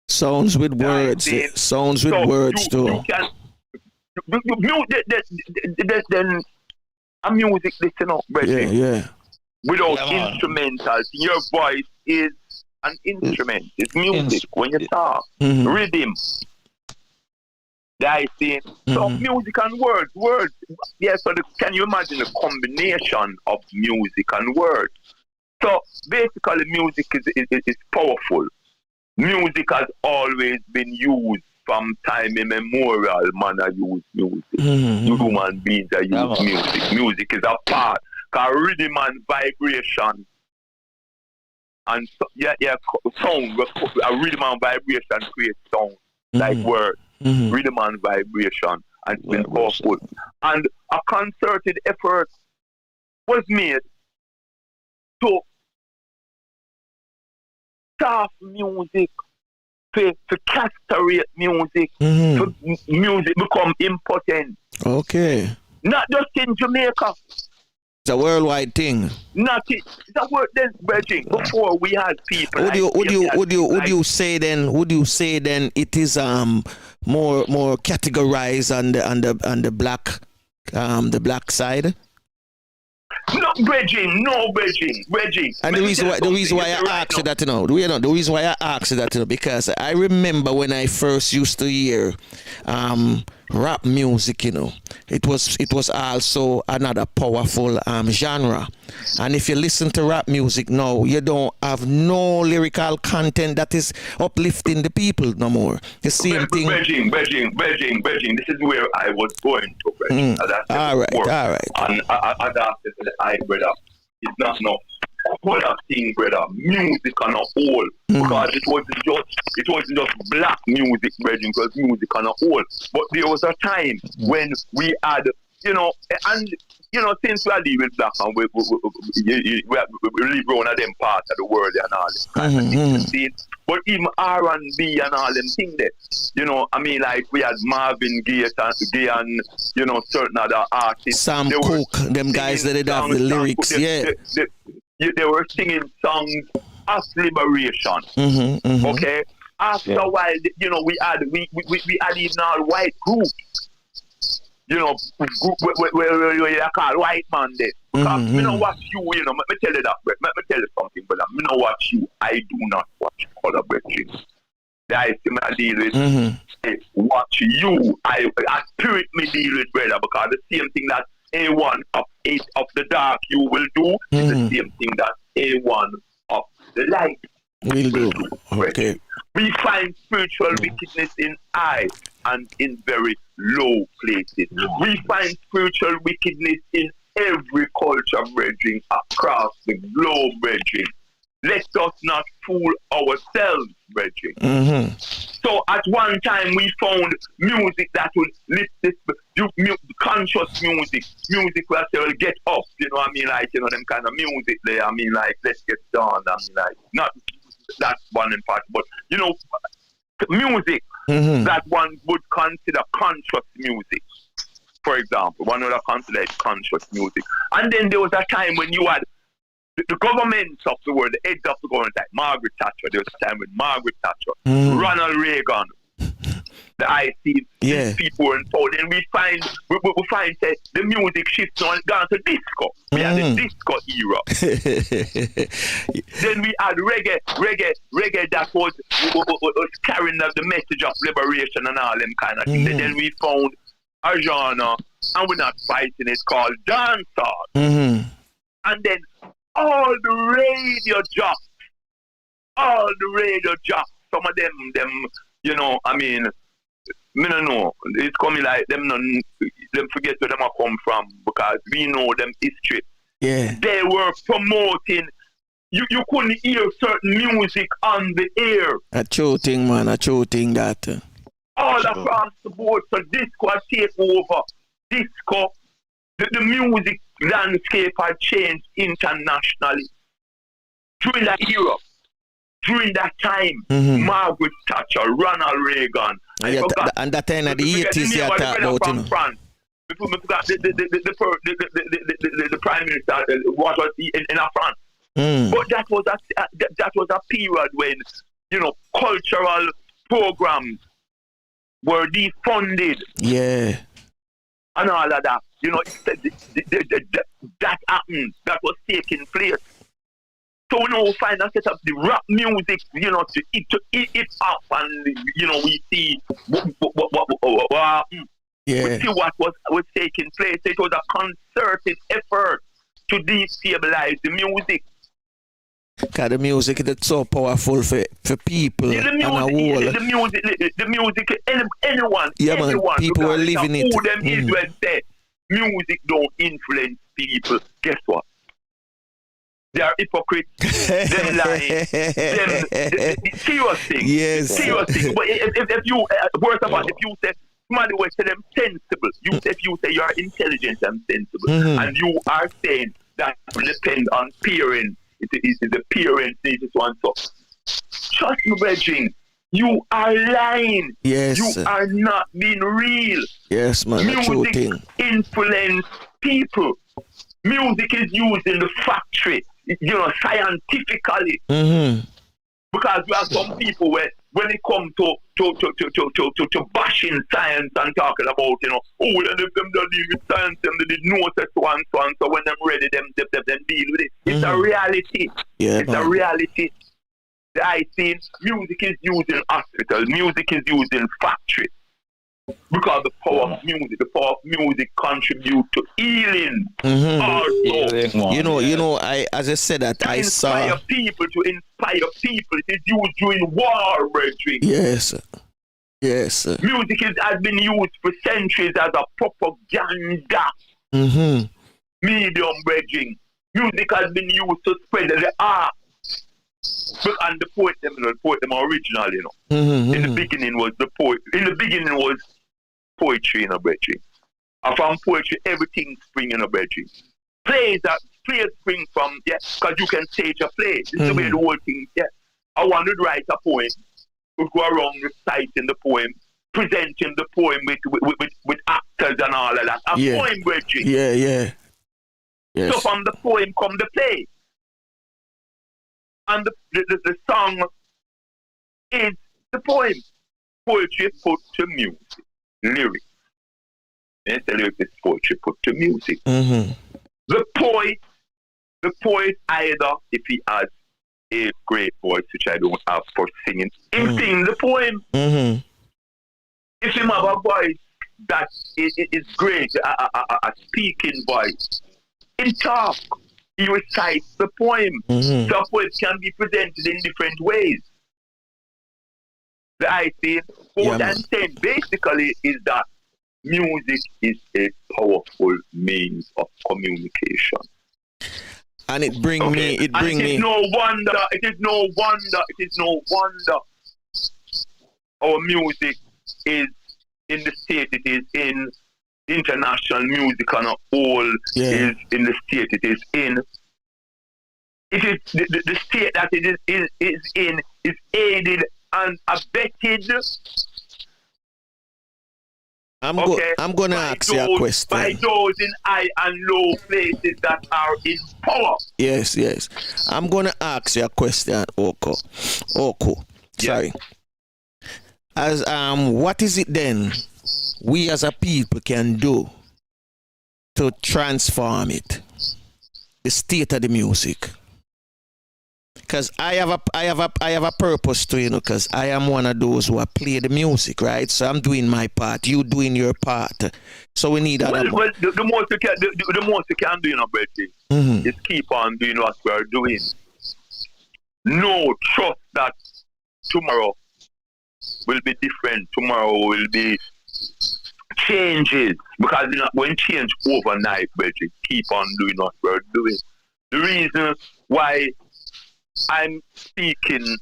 Sounds with words. Sounds with words too. then a music listen up, brethren. Yeah. Without Yeah, instrumentals, your voice is an instrument. It's music when you talk. Mm-hmm. Rhythm. I see. So music and words. Yeah. So can you imagine the combination of music and words? So basically, music is powerful. Music has always been used from time immemorial. Man, I use music. Human beings are use music. Music is a part. Cause rhythm and vibration and sound. A rhythm and vibration creates sound like words. Rhythm and vibration, and it's been powerful. And a concerted effort was made to stop music, to castrate music, to music become impotent. Okay. Not just in Jamaica. It's a worldwide thing. Not it. It's a word then, Bridging. Before we had people. Would you say then it is more categorized on the black side? No, Bridging. And the reason why I asked you that, the reason why I asked you that, because I remember when I first used to hear rap music, it was also another powerful genre. And if you listen to rap music now, you don't have no lyrical content that is uplifting the people no more. The same thing. Bridging. This is where I was going to, Bridging. All right. And as I said to the eye, brother, it's not no other thing, brother. Music on a whole, because it wasn't just black music, brethren, because music on a whole. But there was a time when we had, since we are living with black and we live one of them parts of the world and all this kind of things. But even R&B and all them things there, like we had Marvin Gaye and certain other artists. Sam Cooke, them guys that did have the lyrics, they were singing songs of liberation. Okay. After a while, we had even all white groups. Where you call white man there. Because me not watch you, let me tell you that, let me tell you something, brother. Me not watch you. I do not watch other brethren. I see me deal with watch you. I spirit me deal with, brother, because the same thing that A1 of 8 of the dark you will do is the same thing that A1 of the light will do. Okay. We find spiritual wickedness in high and in very low places. We find spiritual wickedness in every culture, brethren, across the globe, brethren. Let us not fool ourselves, brethren. So at one time we found music that would lift this conscious music where they will get up, them kind of music there, let's get done, not that one in part, but music that one would consider conscious music, for example. One would consider it conscious music. And then there was a time when you had the governments of the world, the heads of the government, like Margaret Thatcher. There was a time with Margaret Thatcher, Ronald Reagan, the IC, these people were in power. Then we find that the music shifts now and gone to disco. We had the disco era. Then we had reggae that was carrying the message of liberation and all them kind of things. Then we found a genre, and we're not fighting it, called dancehall. And then all the radio jocks, some of them, me no know. It's coming like them forget where them come from, because we know them history. Yeah. They were promoting, you couldn't hear certain music on the air. A true thing, man, that. All across the board, so disco had taken over. Disco, the music landscape had changed internationally. During that era, during that time, Margaret Thatcher, Ronald Reagan, and that time of the 80s you talk about, France. We forgot the prime minister was in France. But that was a period when cultural programs were defunded. Yeah. and all of that. You know, that happened. That was taking place. So now we find a set of the rap music, you know, to eat it up, and you know we see we see what was taking place. It was a concerted effort to destabilize the music. Because the music is so powerful for people The music, anyone, people were living it. Who them Israel say music don't influence people. Guess what? They are hypocrites. Them lying. Serious thing. Yes. Serious thing. But if you, worst of all, if you say, somebody will say them sensible. If you say you are intelligent and sensible, and you are saying that depends on parents, it is the parents need to so and so. Trust me, brethren, you are lying. Yes. You are not being real. Yes, man. Music influence people. Music is used in the factory, you know, scientifically. Because we have some people where, when it comes to bashing science and talking about, you know, oh, them don't deal with science, them they did know so and so and so, when them ready, them deal with it. It's a reality. Yeah, it's a reality. I think music is used in hospitals, music is used in factories. Because the power of music contributes to healing. Also, you know, as I said that I saw to inspire people. It is used during war, brethren. Yes. Music has been used for centuries as a propaganda medium, brethren. Music has been used to spread the art. And the poet them original, you know. In the beginning was poetry in a brethren. And from poetry, everything spring in a brethren. Plays spring from, because you can stage a play. This is the way the whole thing, I wanted to write a poem, would go around reciting the poem, presenting the poem with actors and all of that. A poem, brethren. Yes. So from the poem come the play. And the song is the poem. Poetry put to music. Lyrics. And the lyrics is poetry put to music. The poet either, if he has a great voice, which I don't have for singing, him sing the poem. If he have a voice that is great, a speaking voice, in talk, he recites the poem. So poems can be presented in different ways. The idea, what I'm saying basically is that music is a powerful means of communication. And it brings me. It is no wonder our music is in the state it is in. International music on a whole is in the state it is in. It is the state that it is in is aided and abetted. I'm going to ask you a question. By those in high and low places that are in power. Yes. I'm going to ask you a question, Oku. Sorry. As what is it then we as a people can do to transform it, the state of the music? Because I have a purpose to, you know, because I am one of those who play the music, right? So I'm doing my part, you doing your part. So we need the most you can do, you know, Betty, is keep on doing what we are doing. No, trust that tomorrow will be different. Tomorrow will be changes, because you're not going to change overnight, Betty. Keep on doing what we are doing. The reason why I'm speaking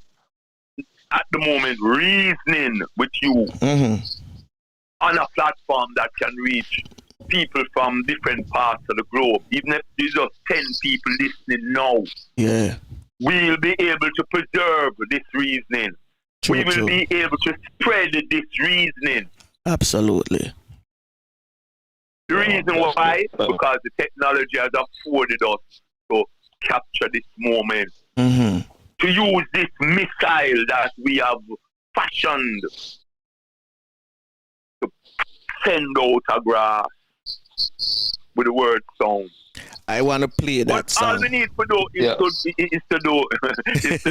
at the moment, reasoning with you on a platform that can reach people from different parts of the globe, even if there's just 10 people listening now, we'll be able to preserve this reasoning. We will be able to spread this reasoning. Absolutely. The reason why, because the technology has afforded us to capture this moment, to use this missile that we have fashioned to send out a grass with the word sound. I want to play that But song. all we need to do is to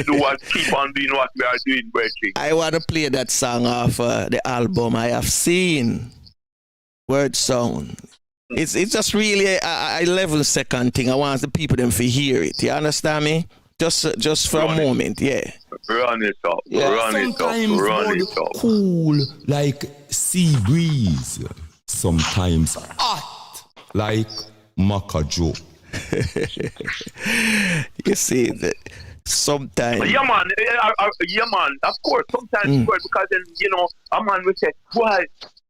do what keep on doing what we are doing, Brethren. I want to play that song off the album I have seen. Word sound. It's just really a level second thing. I want the people them to hear it. You understand me? Just for a moment, yeah. Run it up. Yeah. Run it Sometimes up. Run bud, it up. cool like sea breeze. Sometimes hot like macajo. You see that sometimes. Yeah, man. Yeah, man. Of course, sometimes because then a man will say, "Why?"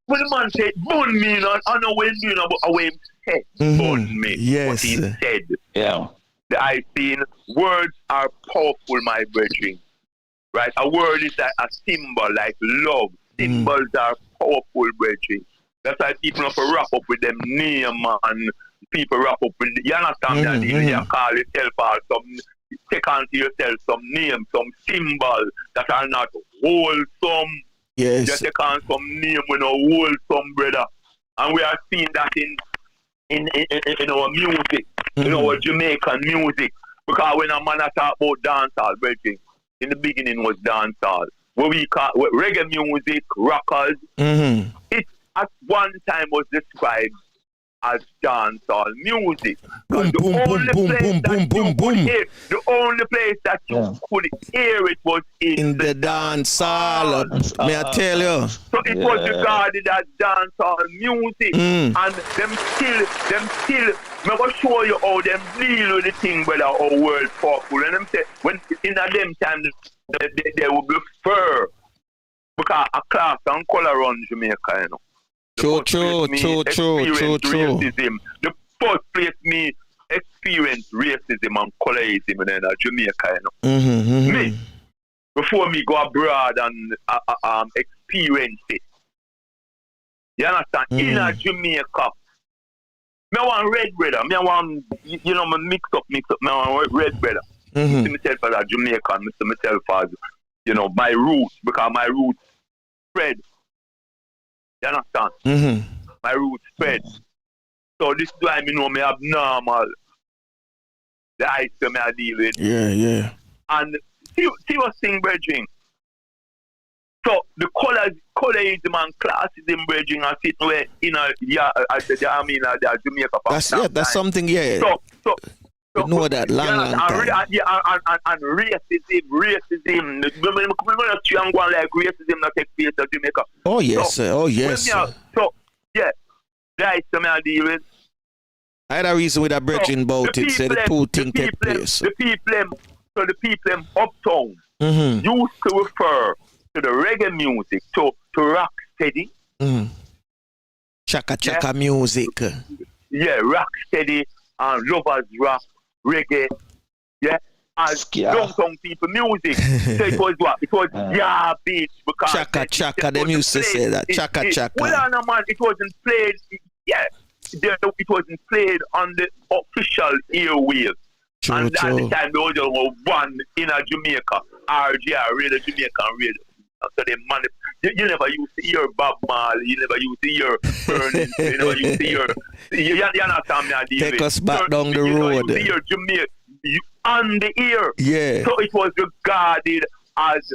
When the man said, "Bun me," I know when you know about way he said, "Bun me." Yes. What he said. Yeah. I seen words are powerful, my brethren. Right? A word is like a symbol, like love. Symbols are powerful, brethren. That's why people have to wrap up with them name and people wrap up with you understand me? You call yourself or some take on to yourself some name, some symbol that are not wholesome. Yes. Just take on some name with no wholesome, brother. And we are seeing that in our music, in our Jamaican music. Because when a man talk about dancehall, brethren, in the beginning was dancehall. What we call reggae music, rockers. It at one time was described as dancehall music. Boom, The boom, only boom, place boom, that boom, you boom, could boom. hear- The only place that you could hear it was In the dance hall, may I tell you? so it was regarded as dancehall music, and them still. I'm gonna show you how them deal with the thing, brother. Our world powerful, and them say when in a them time they will be fur because a class and color on Jamaica, True. Racism. The first place me experience racism and colorism in Jamaica, Me before me go abroad and experience it. You understand? In Jamaica, me want red brother. Me want me mix up. Me want red brother. See myself as a Jamaican. Me see myself as my roots because my roots spread. You understand? My roots spread. So this is why me abnormal. The ice me I deal with. Yeah. And see what's thing, brethren. So the colorism and classism, brethren, are sitting where the Jamaica. That's something. Yeah. So you know that long time. And racism. We're going to go like racism that takes place in Jamaica. Oh yes. That's something I deal with. I had a reason with a brethren about it. Said the two things take place. The people uptown used to refer to the reggae music to rock steady. Chaka music. Yeah, rock steady and lovers rock, reggae. Yeah. As downtown people music. So it was what? It was garbage because Chaka, them used to say that. Chaka. Well, no man, it wasn't played. Yeah, it wasn't played on the official airwaves. And at the time, there was just one in a Jamaica, RGR, Radio Jamaican Radio. So they you never used to hear Bob Marley, you never used to hear Burning, you never used to hear. You understand me? Take us back down the road. You hear Jamaica on the ear. Yeah. So it was regarded as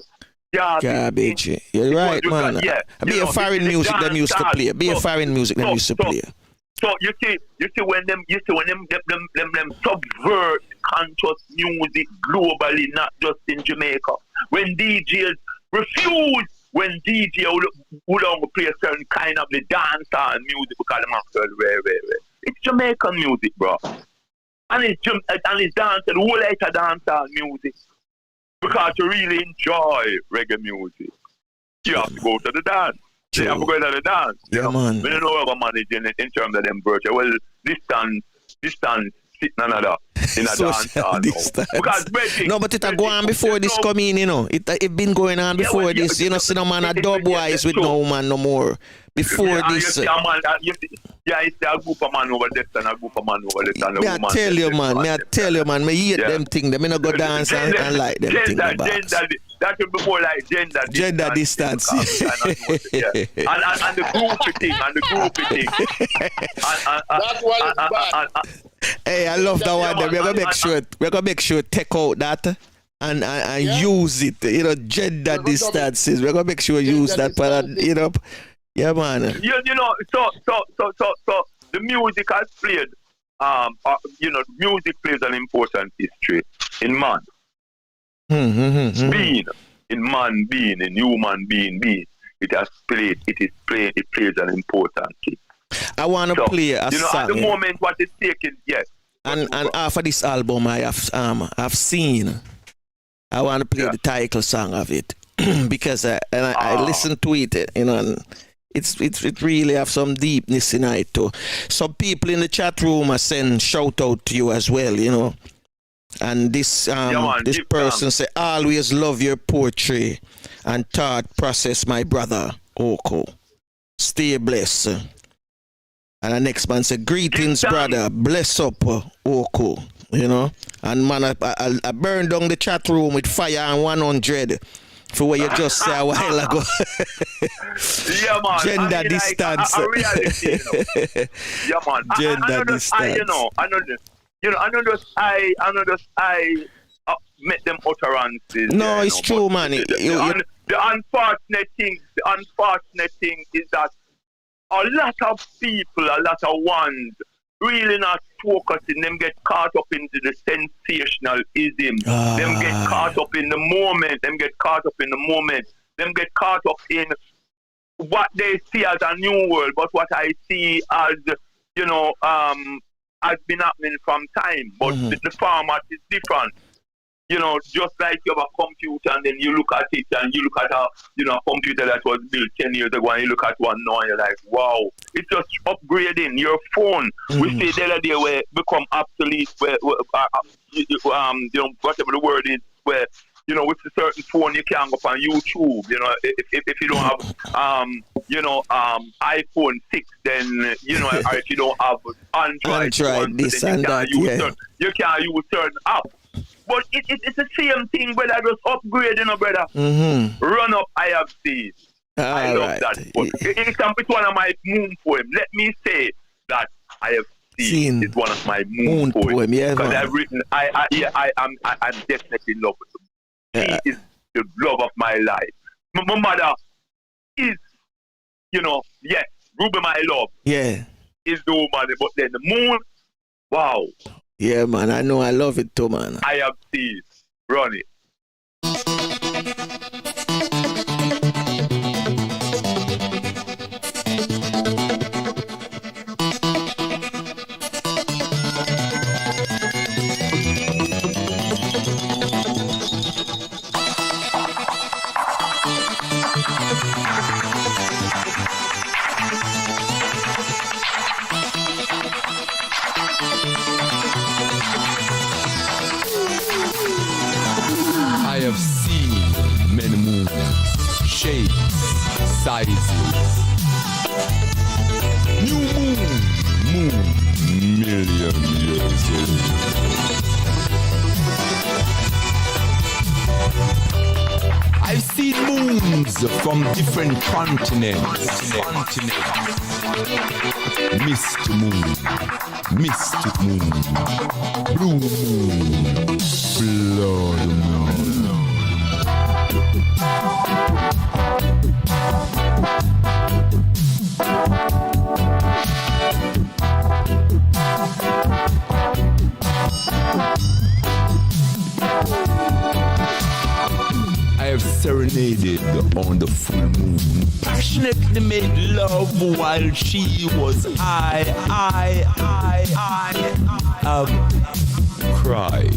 garbage. You're right, man. Be a foreign music them used to play. So you see when them subvert conscious music globally, not just in Jamaica. When DJs refuse, when DJ would only play a certain kind of the dancehall music because them after it's Jamaican music, bro. And it's dancehall, the whole lot of dancehall music. Because to really enjoy reggae music, you have to go to the dance. You have to go to the dance. Yeah, man. We don't know how to manage in terms of them virtual. Well, distance sit another in a dance hall. Because no, but it had gone on before this come in, you know. It been going on before this. You know, see no man a dubwise with no woman no more. Before this. You see a group of man over there and a group of man over there. And I tell you, man. Me hate them things. Me not go dance and like them things. That would be more like gender distance. And the groupie thing. That one is bad. Hey, I love that one. We're gonna make sure take out that and use it. You know, gender distances. We're gonna make sure use that part. You know, yeah, man. You know, so the music has played. Music plays an important history in man. Being in man being in human being. It plays an important thing. I want to play a song. At the moment, what is taken, yes. And after this album, I've seen. I want to play the title song of it because I listened to it, you know, and it really have some deepness in it too. Some people in the chat room are saying shout out to you as well, you know. And this person say, always love your poetry and thought process, my brother Oku. Stay blessed. And the next man say, greetings, brother. Bless up, Oku. You know? And man, I burned down the chat room with fire and 100 for what you just said a while ago. Yeah, man. Gender distance. A reality, you know. Yeah, man. Gender distance. I know those met them utterances. No, it's true, man. The unfortunate thing is that a lot of people, a lot of ones, really not focusing. Them get caught up into the sensationalism. Them get caught up in the moment. Them get caught up in what they see as a new world. But what I see as, you know, has been happening from time. But the format is different. You know, just like you have a computer and then you look at it and you look at a computer that was built 10 years ago and you look at one now and you're like, wow, it's just upgrading. Your phone, we say the other day, where become obsolete, whatever the word is, where, you know, with a certain phone you can't go up on YouTube. You know, if you don't have, iPhone 6, then, you know, or if you don't have Android this and that, you can't use certain apps. But it's the same thing, brother. Just upgrade, you know, brother. Run up, I have seen. I love that. It's one of my moon poems. Let me say that I have seen is one of my moon poems. Because I've written, I'm definitely in love with him. He is the love of my life. My mother is, you know, yes, Ruby, my love. Yeah. Is the woman, but then the moon, wow. Yeah, man, I know I love it too, man. I have seen. Run it. I have seen many moons, shapes, sizes. New moon, million years old. I've seen moons from different continents. Mr. Moon, Blue Moon, Blood Moon. I have serenaded on the full moon, passionately made love while she was I cried.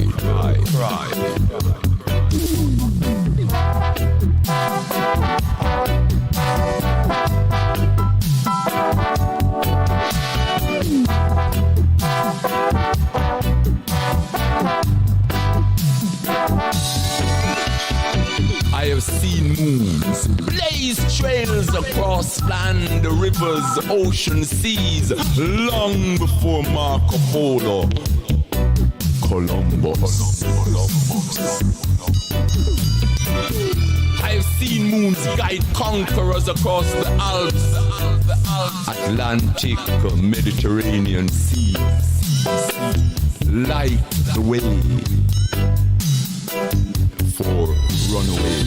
seen moons blaze trails across land, rivers, ocean, seas, long before Marco Polo, Columbus. I've seen moons guide conquerors across the Alps, Atlantic, Mediterranean seas, light the way for runaway.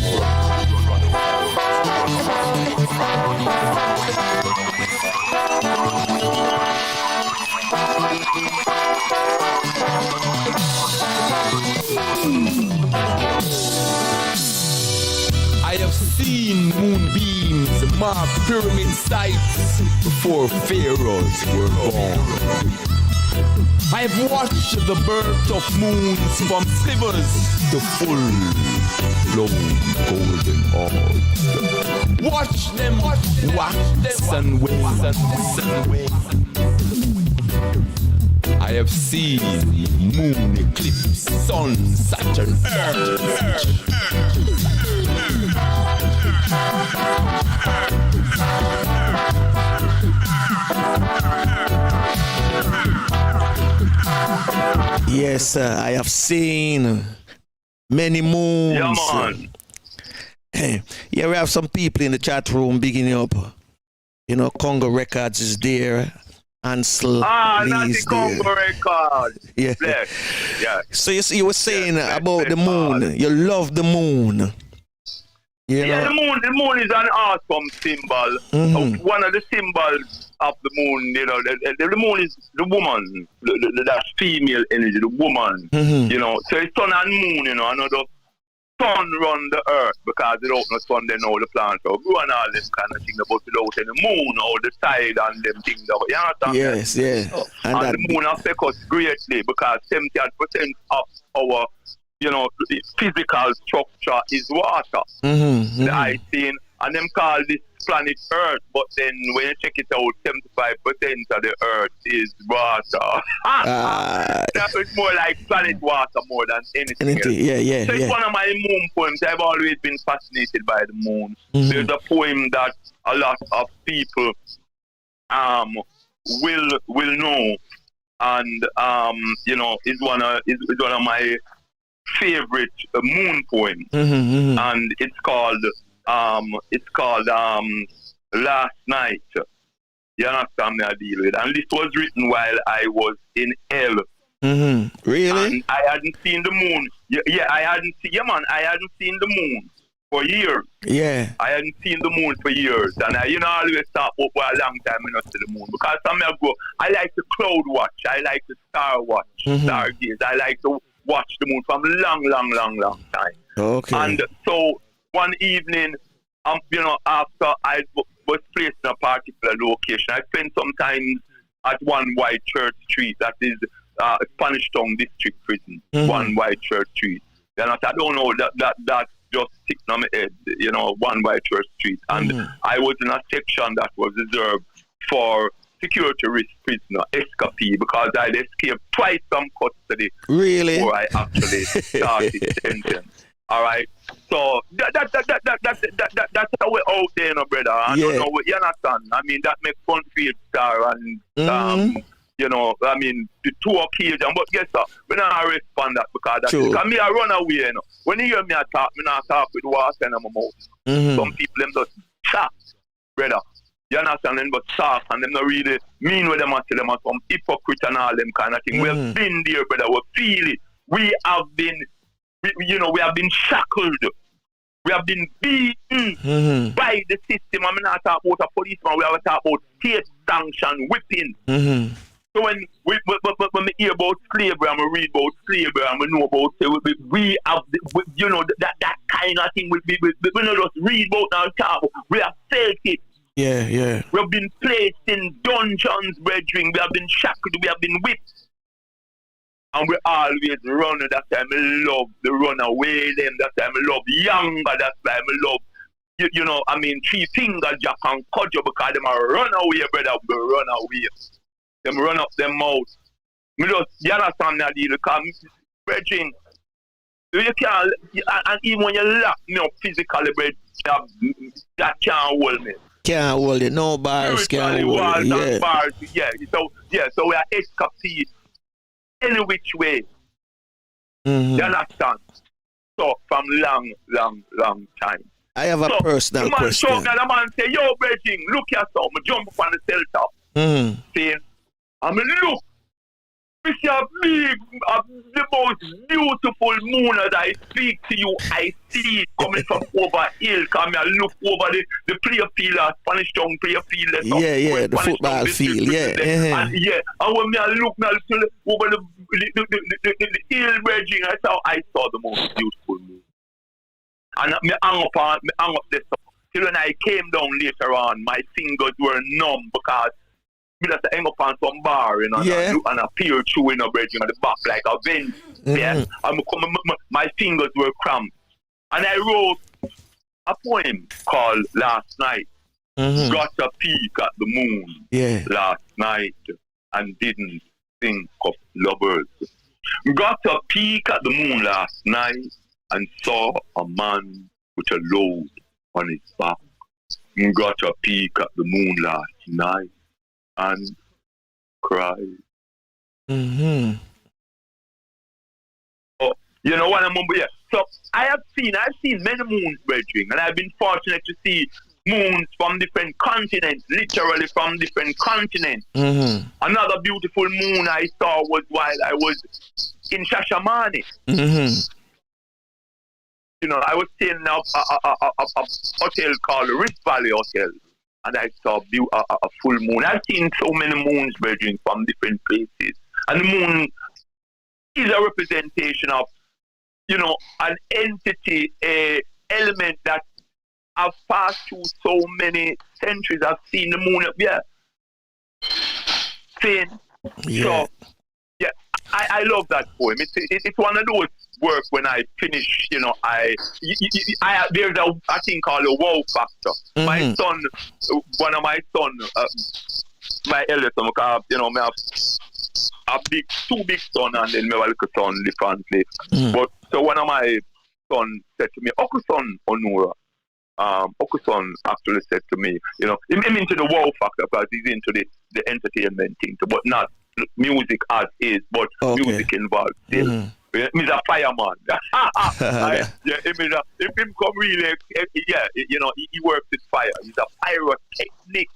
I have seen moonbeams mark pyramid sites before pharaohs were born. I have watched the birth of moons from slivers to full-blown golden orbs. Watch them wax and wane. I have seen moon eclipse, sun, Saturn, Earth. Yes, I have seen many moons. Yeah, man. Yeah, we have some people in the chat room beginning up. You know, Congo Records is there. Ansel Natty is Congo there. Records. Yeah. Bless. Yeah. So you were saying Yeah, about the bless moon. God. You love the moon. You Yeah, know? the moon is an awesome symbol. One of the symbols of the moon, you know, the moon is the woman, that female energy, the woman, you know. So it's sun and moon, you know, another sun run the earth because without no sun, they know the plants will grow and all this kind of thing, but without any moon or the tide and them things, you understand? Yes, yeah. And the moon affects us greatly because 70% of our, you know, the physical structure is water. The ice thing, and them call this planet Earth, but then when you check it out, 75% of the Earth is water. That is more like planet water more than anything else. Yeah. So it's one of my moon poems. I've always been fascinated by the moon. There's a poem that a lot of people will know, and you know, is one of my favorite moon poems, and it's called Last Night. You understand me? I deal with, and this was written while I was in hell. Really? And I hadn't seen the moon. I hadn't seen the moon for years. Yeah. I hadn't seen the moon for years, and I, you know, always thought for a long time I not see the moon because some ago I like to cloud watch, I like to star watch, stargaze. I like to watch the moon from long time. Okay. And so one evening, you know, after I was placed in a particular location, I spent some time at One White Church Street, that is Spanish Town District Prison, One White Church Street. And I don't know, that just stick on my head, you know, One White Church Street. And I was in a section that was reserved for security risk prisoner, escapee, because I'd escaped twice from custody. Really? Before I actually started sentence. All right. So that's how we're out there, no brother. I don't know what you understand. I mean, that makes fun feel star and you know, I mean, the two occasions. But guess what? We not respond that because that's because me I run away, you know. When you hear me talk, me not talk with water in my mouth. Some people them just chat, brother. You understand them, but soft, and them not really mean what them are tell them are some hypocrite and all them kind of thing. We've been there, brother. We feel it. We have been, we have been shackled. We have been beaten by the system. I'm not talking about a policeman. We have to talk about state sanction whipping. So when we hear about slavery and we read about slavery and we know about slavery, we have, you know, that kind of thing. We not just read about and talk about. We have felt it. Yeah. We have been placed in dungeons, brethren. We have been shackled. We have been whipped. And we always run. That time I love the runaway them. That time I love YANGA. That time I love, you know, I mean, Three Finger Jack and Kodjo because them are run away, brother. We run away. Them run up them mouth. Me just, you understand that deal? Because, brethren, You can't, and even when you lock me up physically, but that can't hold me. Can't hold it. No bars can't hold it. Yeah. Bars, so we are escapade any which way. Mm-hmm. You understand? So from long time. I have a personal question. So the man say, yo, Beijing, look here, so I jump up on the cell top. Mm-hmm. Saying, I mean, look, we see a big, the most beautiful moon as I speak to you. I see it coming from over hill. Come here, look over the player field, Spanish town player field. Yeah, the football field, yeah. And when I look over the hill, Beijing, I saw the most beautiful moon. And I hung up this till when I came down later on, my fingers were numb because I just hang up on some bar, you know, and I peer through in a bridge at the back like a vent. Yeah, and my fingers were cramped. And I wrote a poem called Last Night. Got a peek at the moon last night and didn't think of lovers. Got a peek at the moon last night and saw a man with a load on his back. Got a peek at the moon last night and cried. Mm-hmm. Oh, you know what I'm here. So I've seen many moons, Bridging, and I've been fortunate to see moons from different continents, literally from different continents. Mm-hmm. Another beautiful moon I saw was while I was in Shashamane. Mm-hmm. You know, I was staying in a hotel called the Rift Valley Hotel, and I saw a full moon. I've seen so many moons, Virgin, from different places. And the moon is a representation of, you know, an entity, a element that have passed through so many centuries. I've seen the moon up there. So, yeah, I love that poem. It's one of those work when I finish, you know, there's a thing called a wow factor. Mm-hmm. My son, one of my son, my eldest son, you know, I have two big son and then my little son differently. Mm-hmm. But so one of my son said to me, Oku Onuora. Oku son actually said to me, you know, I'm into the wow factor because he's into the entertainment thing, but not music as is, but music involved. Mm-hmm. He's a fireman. If him come really, you know, he works with fire. He's a pyrotechnic.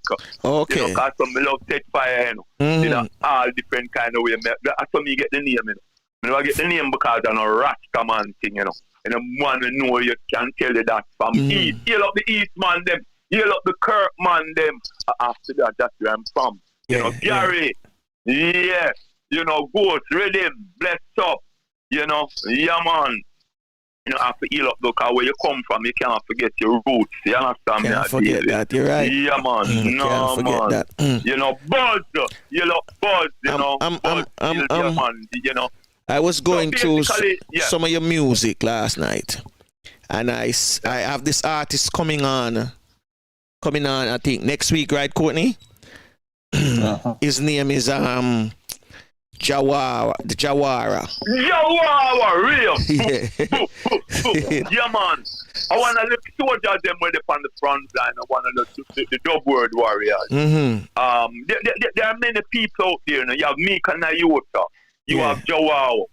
Okay. You know, because some love set fire, you know. Mm-hmm. You know, all different kind of way. That's why me get the name, you know. I get the name because I'm a Rasta man thing, you know. And the man who know you can tell you that from East. Heal up the East man, them. Heal up the Kirk man, them. After that, that's where I'm from. You know, Gary. Yeah. You know, Ghost, Rhythm, Blessed Up. You know, yeah, man. You know, have to heal up, look, where you come from, you can't forget your roots. You understand me? Can't forget that, you're right. Yeah, man. No, man. That. You know, Buzz. You know, Buzz, you know. Yeah, man. You know. I was going through some of your music last night. And I have this artist coming on, I think, next week, right, Courtney? His name is Jawara, real. Yeah. Yeah, man. I want to look soldiers them when they're on the front line. I want to look the dub word warriors. Mm-hmm. There are many people out there. You know? You have Mykal Rose. You have Jawara.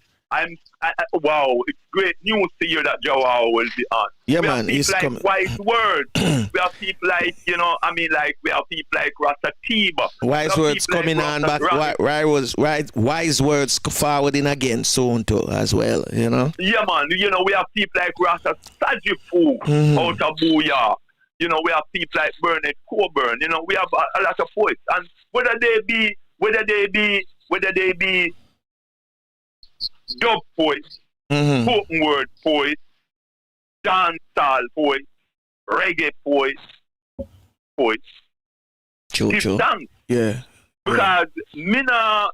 Wow, it's great news to hear that Jawara will be on. Yeah, we man. Have people like Wise Words. We have people like, you know, we have people like Rasta Tiba. Wise Words coming on back. Wise Words forwarding again soon too, as well, you know? Yeah, man. You know, we have people like Rasta Sajifu out of Booyah. You know, we have people like Burnett Coburn. You know, we have a lot of poets. And whether they be dub poets, spoken word poets, dancehall poets, reggae poets. True. Dance. Yeah. Because me nah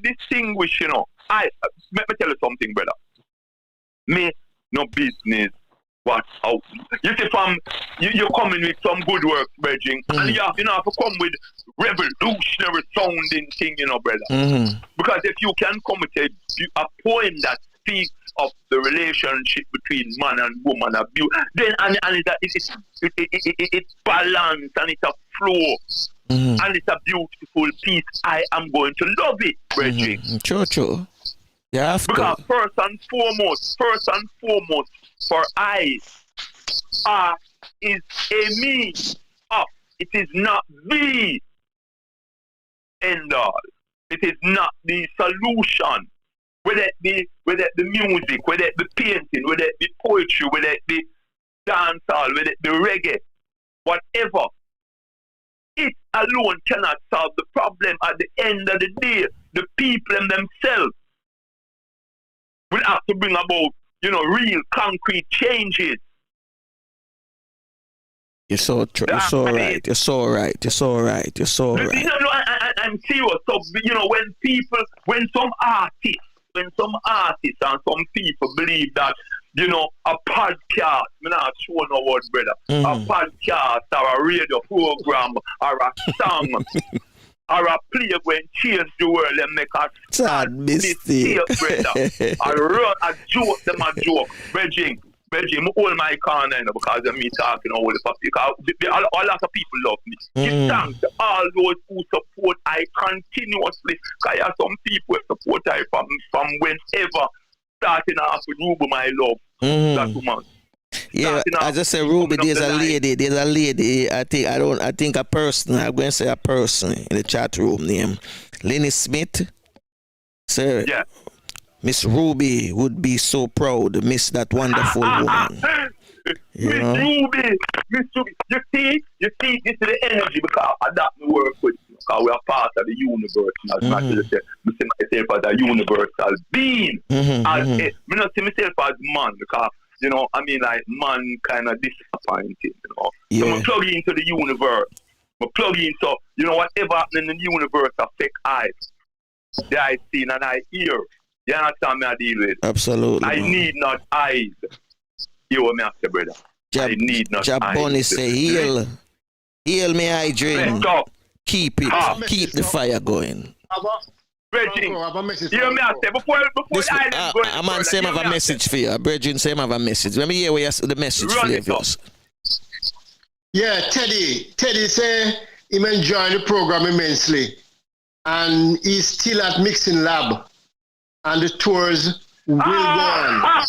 distinguish, you know. Let me tell you something, brother. Me no business what out. You see, you're coming with some good work, Virgin, and you have to come with revolutionary sounding thing, you know, brother. Because if you can come with a poem that speaks of the relationship between man and woman abuse. Then and it's balanced and it's a flow. And it's a beautiful piece. I am going to love it, Reggie. True. You have because to. first and foremost, for I is a me of. It is not the end all. It is not the solution. Whether it be the music, whether it be painting, whether it be poetry, whether it be dancehall, whether it be reggae, whatever. It alone cannot solve the problem. At the end of the day, the people themselves will have to bring about, real concrete changes. You're so true. You're so right. You're so right. I'm serious. So, when some artists and some people believe that, a podcast, I'm not sure no word, brother, a podcast or a radio program or a song or a play when change the world and make a sad mistake, brother. A joke, them a joke. Reggie, I hold my corner because of me talking all the because a lot of people love me. Give thanks to all those who support I continuously. Because I have some people who support I from whenever, starting off with Ruby, my love. That woman. Yeah, as I said, Ruby, there's a lady. I think a person. I'm going to say a person in the chat room named Lenny Smith. Sir. Yeah. Miss Ruby would be so proud to miss that wonderful woman. Miss Ruby, you see, this is the energy because that we work with, because we are part of the universe. As much as I say, as a universal being. I don't see myself as man because, man kind of disappointing, Yeah. So I plug into the universe. I plug in, so, whatever happening in the universe affect eyes. The I see and I hear. You understand me I deal with? Absolutely. I need not eyes. You want me after, brother. I need not eyes. Jaboni say, heal me, I dream. Keep it. Keep the fire going. Brethren, hear me after. Before the island going. A man say I have a message for you. Brethren say I have a message. Let me hear where the message for you. Yeah, Teddy say him enjoying the program immensely. And he's still at Mixing Lab. And the tours will go on.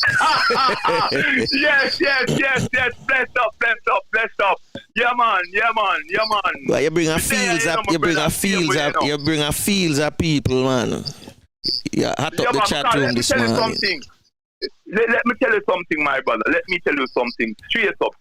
Yes. Bless up. Yeah, man. Well, you bring a fields up. You bring a fields of people, man. Yeah, hat up the chat room this morning. Let me tell you something, my brother. Let me tell you something. Straight up.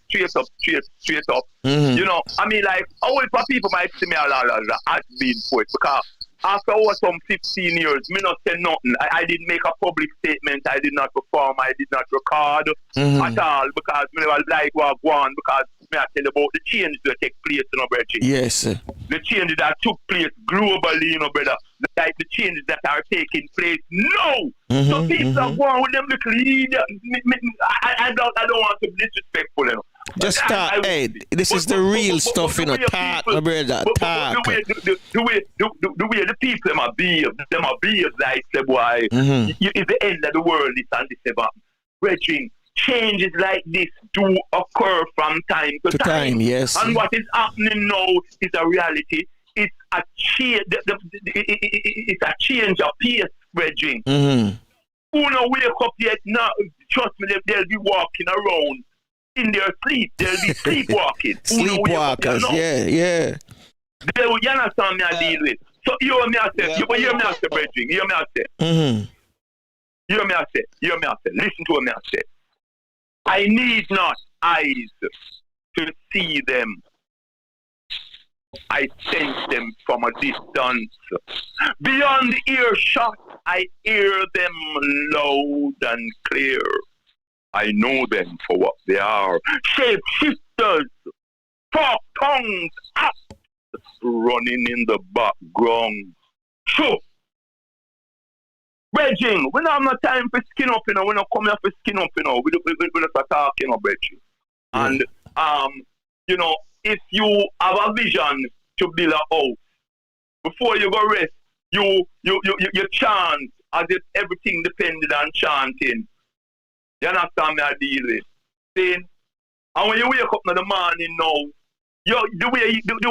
How for people might see me as a has-been poet because after over some 15 years, me not say nothing. I didn't make a public statement. I did not perform. I did not record at all because me never like what I want because me I tell you about the change that take place, brother. Yes. The changes that took place globally, brother. Like the changes that are taking place now. So people are going with them little leaders. I don't want to be disrespectful, Just talk, this is the real stuff, talk, my brother, talk. The way the people them are behave like the boy. It's the end of the world, this and this ever. Brethren, changes like this do occur from time to time. Yes. And what is happening now is a reality. It's a change. It's a change of pace, brethren. Who no wake up yet now? Trust me, they'll be walking around in their sleep. They'll be sleepwalking. Sleepwalkers, yeah. They will understand me I deal with. So you hear me I say, brethren. Hear me I say. Listen to me I say. I need not eyes to see them. I sense them from a distance. Beyond earshot, I hear them loud and clear. I know them for what they are. Shapeshifters, fork tongues, up, running in the background. Sure. Bridging, we don't have no time for skin up, we don't come here for skin up, we don't start talking, Bridging. And, if you have a vision to build a house, before you go rest, you chant as if everything depended on chanting. You understand me? I deal with. See? And when you wake up in the morning now, the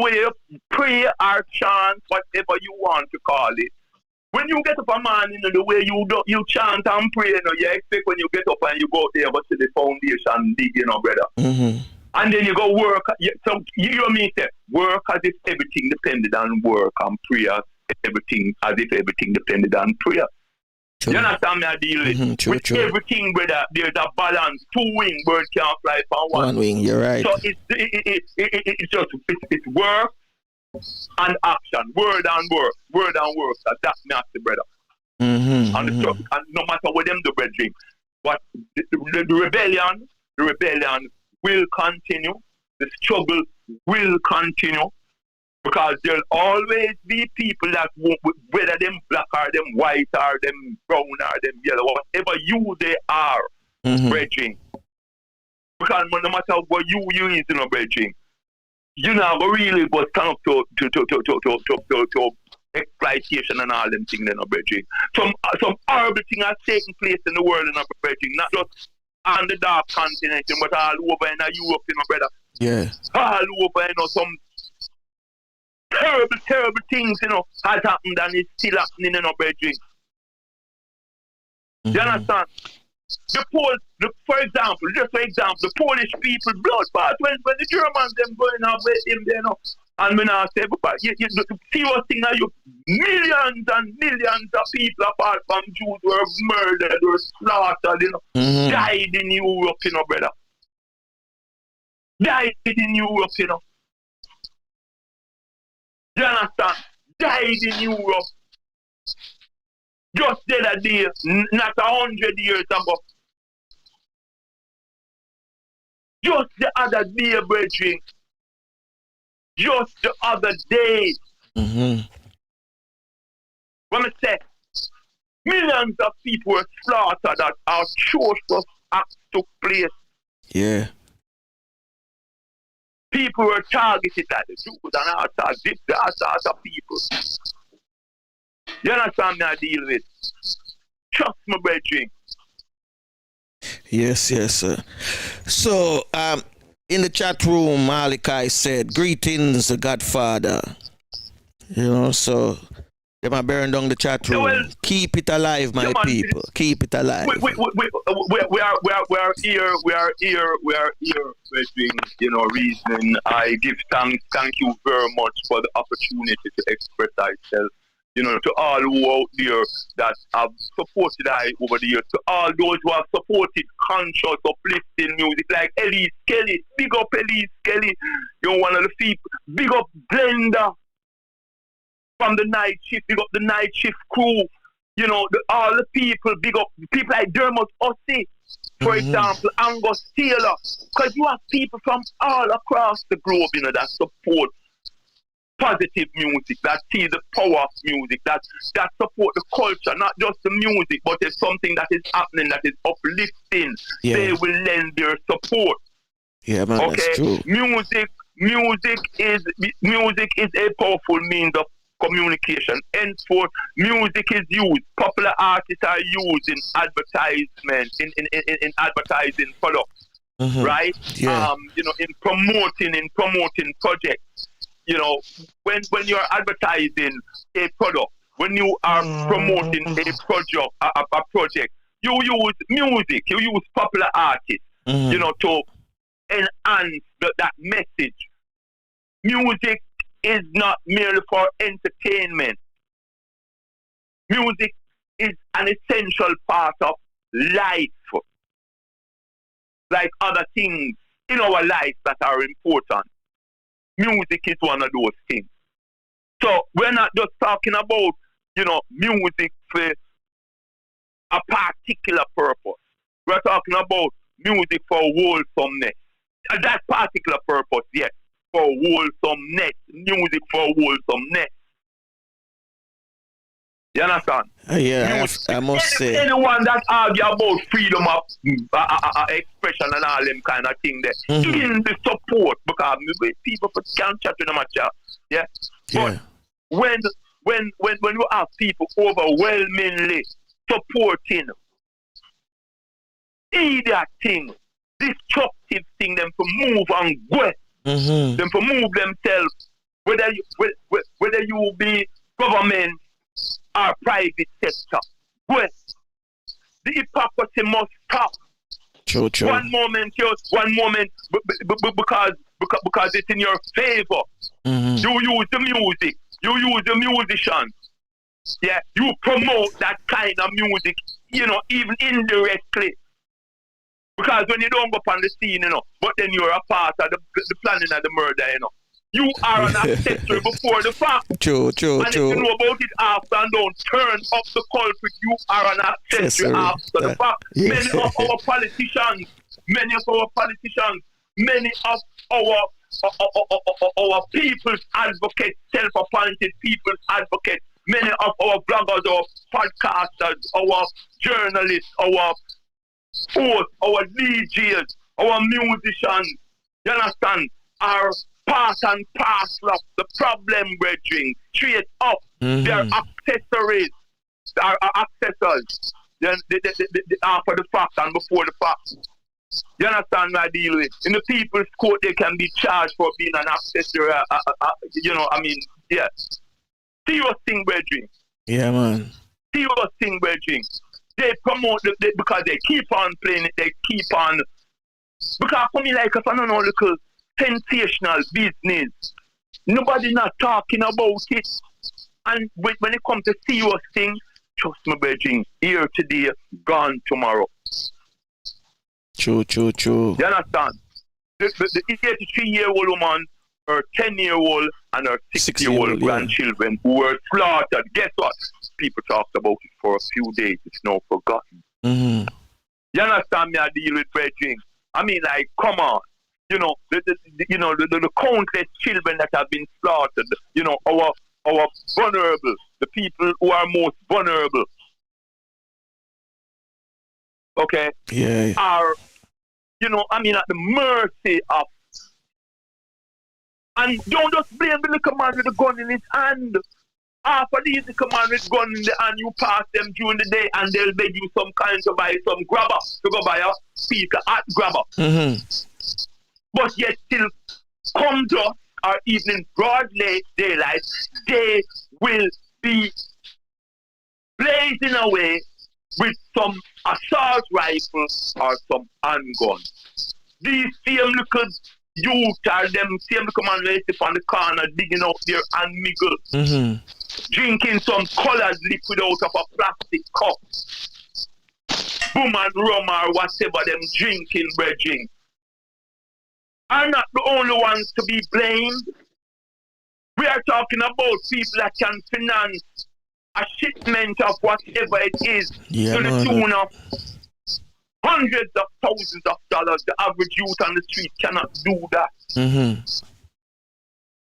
way you pray or chant, whatever you want to call it. When you get up a morning, the way you chant and pray, you expect when you get up and you go there, go to the foundation, dig, brother. Mm-hmm. And then you go work. So you mean say work as if everything depended on work, and prayer everything as if everything depended on prayer. True. You understand me? I deal with, True. everything, brother. There's a balance. 2 wings, bird can't fly from One wing. You're right. So it's work and action, word and work. So that's me, brother. Mm-hmm. And no matter what them do, brethren, but the rebellion will continue. The struggle will continue. Because there'll always be people that won't, whether them black or them white or them brown or them yellow, whatever they are, brethren. Because no matter what you is, brethren, you know, really go stand up to exploitation and all them things, brethren. Some horrible thing are taking place in the world, brethren, not just on the dark continent, but all over in Europe, brother. Yeah. All over, some terrible things, has happened and it's still happening, brethren. You understand? For example, the Polish people bloodbath when the Germans them going out with him, and when I say, the serious thing are you millions and millions of people apart from Jews were murdered or slaughtered, died in Europe, brother. Died in Europe, You understand? Died in Europe. Just the other day, not 100 years ago. Just the other day, brethren. Just the other day. When I say millions of people were slaughtered, that our atrocious acts took place. Yeah. People were targeted like the Jews and all sorts of people. You understand me? I deal with. Trust me, brethren. Yes, sir. So, in the chat room, Malachi said, "Greetings, Godfather." So them are burning down the chat room. Well, keep it alive, my people. Keep it alive. We are here, brethren. Reasoning. I give thanks. Thank you very much for the opportunity to express ourselves. To all who out there that have supported I over the years, to all those who have supported conscious, uplifting music like Elise Kelly, big up Elise Kelly, one of the people, big up Blender from the night shift, big up the night shift crew, all the people, big up people like Dermot Ossie, for example, Angus Taylor, because you have people from all across the globe, that support positive music, that see the power of music, that support the culture, not just the music, but it's something that is happening, that is uplifting. Yeah. They will lend their support. Yeah, man, okay? That's true. Music is a powerful means of communication. Henceforth, music is used. Popular artists are used in advertisement, in advertising products, right? Yeah. In promoting projects. When you're advertising a product, when you are promoting a project, you use music, you use popular artists, to enhance that message. Music is not merely for entertainment. Music is an essential part of life, like other things in our lives that are important. Music is one of those things. So we're not just talking about, music for a particular purpose. We're talking about music for wholesomeness. That particular purpose, yes, for wholesomeness. Music for wholesomeness. You understand? Yeah, I must say. Anyone that argue about freedom of expression and all them kind of thing there, in the support, because people can't chat to them at chat. Yeah? But when you have people overwhelmingly supporting idiot thing, destructive thing, them to move and go. Mm-hmm. Them to move themselves, whether you be government or private sector. Go. The hypocrisy must stop. True. One moment, because it's in your favor. Mm-hmm. You use the music. You use the musician. Yeah, you promote that kind of music, even indirectly. Because when you don't go up on the scene, but then you're a part of the planning of the murder, You are an accessory before the fact. True. And if you know about it after and don't turn up the culprit, you are an accessory after the fact. Yeah. Many of our politicians, many of our people's advocates, self-appointed people's advocates, many of our bloggers, our podcasters, our journalists, our hosts, our DJs, our musicians, you understand, are part and parcel of the problem we're doing. Straight up, they're accessories, are accessors. They after the fact and before the fact. You understand what I deal with? In the people's court, they can be charged for being an accessory. Serious thing we're doing. Yeah, man. Serious thing we're doing. They promote because they keep on playing it. They keep on. Because for me, like, if I don't know, little sensational business, nobody not talking about it. And when it comes to serious things, trust me, Beijing, here today, gone tomorrow. True. You understand? The 83-year-old woman, her 10-year-old, and her 6-year-old grandchildren who were slaughtered. Guess what? People talked about it for a few days. It's now forgotten. Mm-hmm. You understand me? I deal with Beijing. I mean, like, come on. The countless children that have been slaughtered. Our vulnerable, the people who are most vulnerable. Okay? Yeah. Are, at the mercy of. And don't just blame the little man with the gun in his hand. After these little man with gun in the hand, you pass them during the day and they'll beg you some kind to buy some grabber, to go buy a speaker at grabber. Mm-hmm. But yet still come to or even in broad daylight, they will be blazing away with some assault rifle or some handgun. These same little youth are them same little man who sit on the corner digging out their hand miggle, drinking some colored liquid out of a plastic cup. Boom and rum or whatever them drinking, brethren, are not the only ones to be blamed. We are talking about people that can finance a shipment of whatever it is to the tune of hundreds of thousands of dollars. The average youth on the street cannot do that.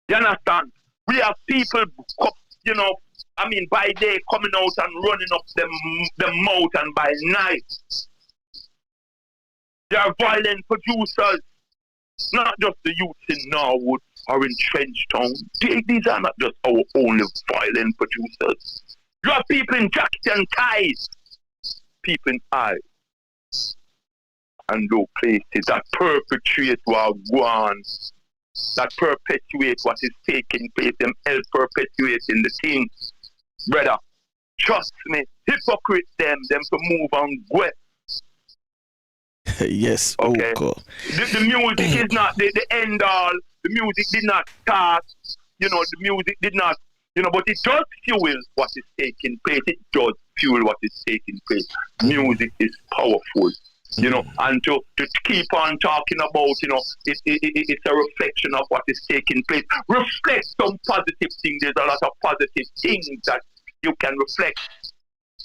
You understand? We have people, by day coming out and running up them mouth, and by night they are violent producers. Not just the youth in Norwood or in Trenchtown. These are not just our only violent producers. You have people in Jackson ties, people in I and low places that perpetuate what go on, that perpetuate what is taking place, them help perpetuating the thing. Brother, trust me, hypocrites them to move on go. Yes, okay. Oku. The music is not the end all. The music did not start. The music did not. But it does fuel what is taking place. It does fuel what is taking place. Music is powerful. And to keep on talking about, it's a reflection of what is taking place. Reflect some positive things. There's a lot of positive things that you can reflect.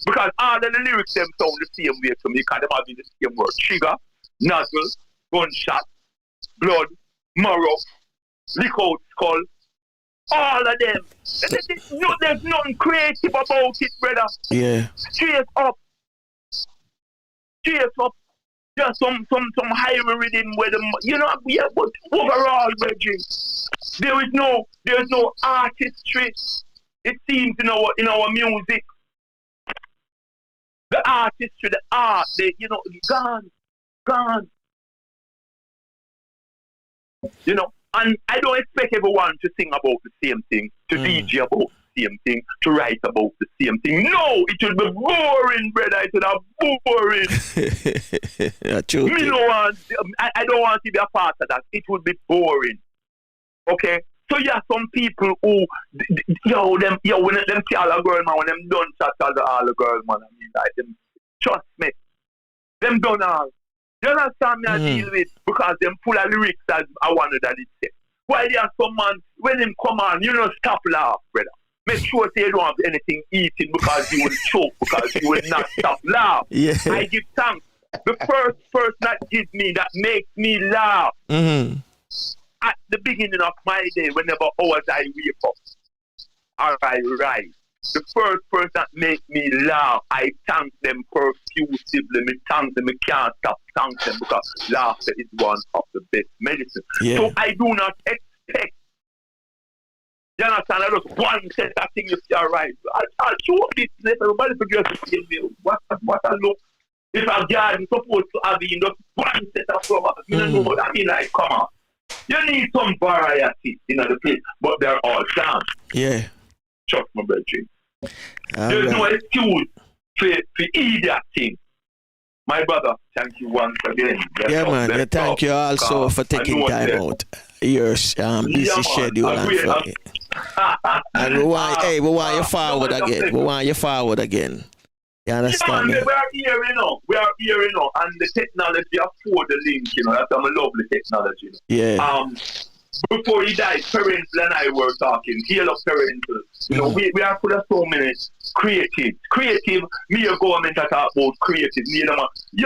Because all of the lyrics them sound the same way to me, because them have been the same word. Trigger, nozzle, gunshot, blood, marrow, lick out skull, all of them. There's nothing creative about it, brother. Yeah. Straight up. Just some high rhythm where but overall, brethren, there's no artistry. It seems in our music. The artistry, the art, gone. gone. You know, and I don't expect everyone to sing about the same thing, to DJ about the same thing, to write about the same thing. No, it would be boring, brother. It would be boring. Yeah, true. Me no want, I don't want to be a part of that. It would be boring. Okay? So yeah, some people who, when them see all the girls, man, when them done chat all the girls, man, I mean, like, them, trust me, them done all. You understand me I deal with, because them full of lyrics as I wanted that it say. While there are some man, when him come on, you know, stop laugh, brother. Make sure they don't have anything eating, because you will choke, because you will not stop laugh. Yeah. I give thanks. The first person that gives me, that makes me laugh. At the beginning of my day, whenever hours I wake up or I rise, the first person that makes me laugh, I thank them profusively. Me thank them, I can't stop thanking them, because laughter is one of the best medicine. Yeah. So I do not expect, you understand, I just one set of things you see, all right. I'll show up this place, everybody forget to see me. What I look, if a garden supposed to have in just one set of flowers, you know what I mean? Like, come on. You need some variety in the place, but they're all sound. Yeah. Trust my brethren. There's no excuse for eat that thing. My brother, thank you once again. Man. Thank you also for taking time out. Your busy schedule and for it. And we want you forward again. We want you forward again. You understand? We are here, We are here, and the technology afford the link, That's a lovely technology. Yeah. Before he died, Parental and I were talking. Heal up Parental. We are full of so many creative. Me a government to talk about creative. Me them. We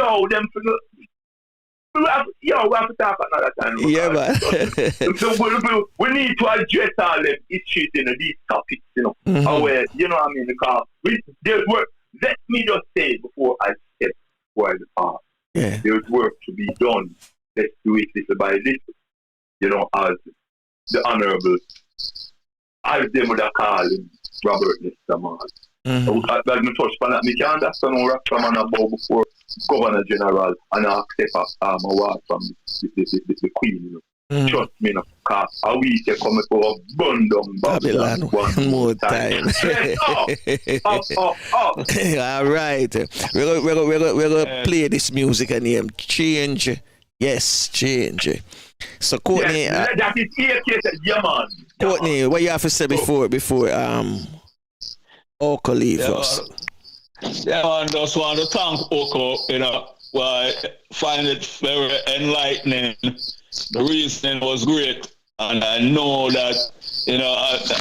have to talk another time. Yeah, man. So we need to address all them issues, these topics, Where, you know what I mean? Because there's work. Let me just say before I step where the path. Yeah. There's work to be done. Let's do it little by little. As the Honorable, as they would have called him, Robert Listerman. So, as me touch upon that, me can't understand how Rastaman about before Governor General and accept a award from the Queen, Trust me, because a week they come for a bun down Babylon one more time. Up. All right. We're gonna play this music and name Change. Yes, Change. So Courtney, that is man. Courtney, what you have to say before Oku leave us? Yeah, man, just want to thank Oku, I find it very enlightening. The reasoning was great, and I know that,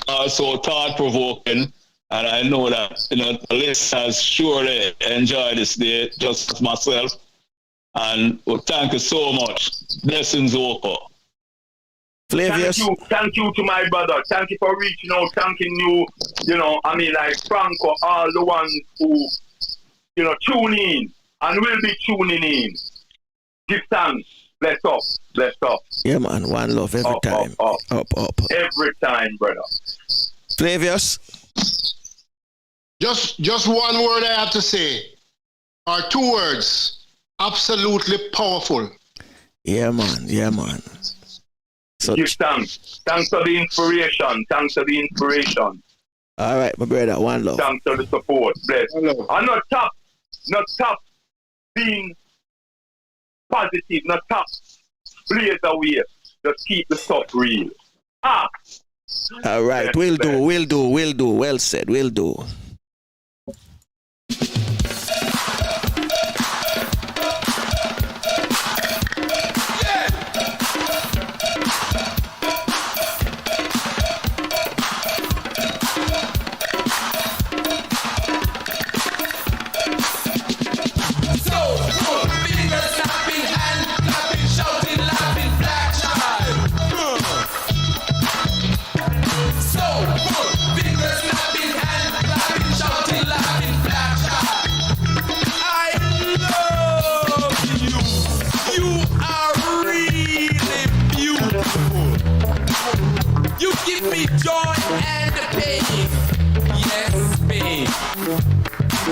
also thought-provoking, and I know that, the listeners surely enjoy this day, just as myself. And thank you so much. Blessings, Oku. Thank you to my brother. Thank you for reaching out, thanking you, like Franco, all the ones who, tune in and will be tuning in. Give thanks. Bless up. Yeah, man. One love every time. Up. Every time, brother. Flavius? Just one word I have to say, or two words. Absolutely powerful. Yeah, man. So give thanks. Thanks for the inspiration. All right, my brother. One love. Thanks for the support. Bless. I'm not top being positive, not top blaze away. Just keep the stuff real. All right, we'll do. Well said, we'll do.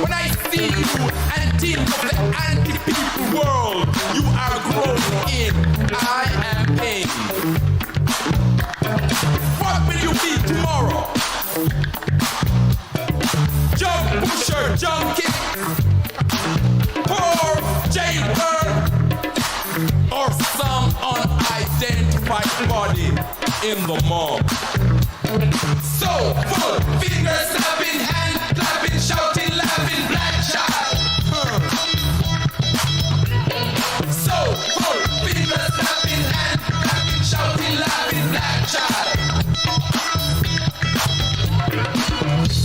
When I see you and think of the anti-people world you are growing in, I am pain. What will you be tomorrow? Jump pusher, junkie, poor jailbird, or some unidentified body in the mall. So full, fingers snapping, hand clapping, shouting, laughing, black child. So full, fingers snapping, hand clapping, shouting, laughing, black child.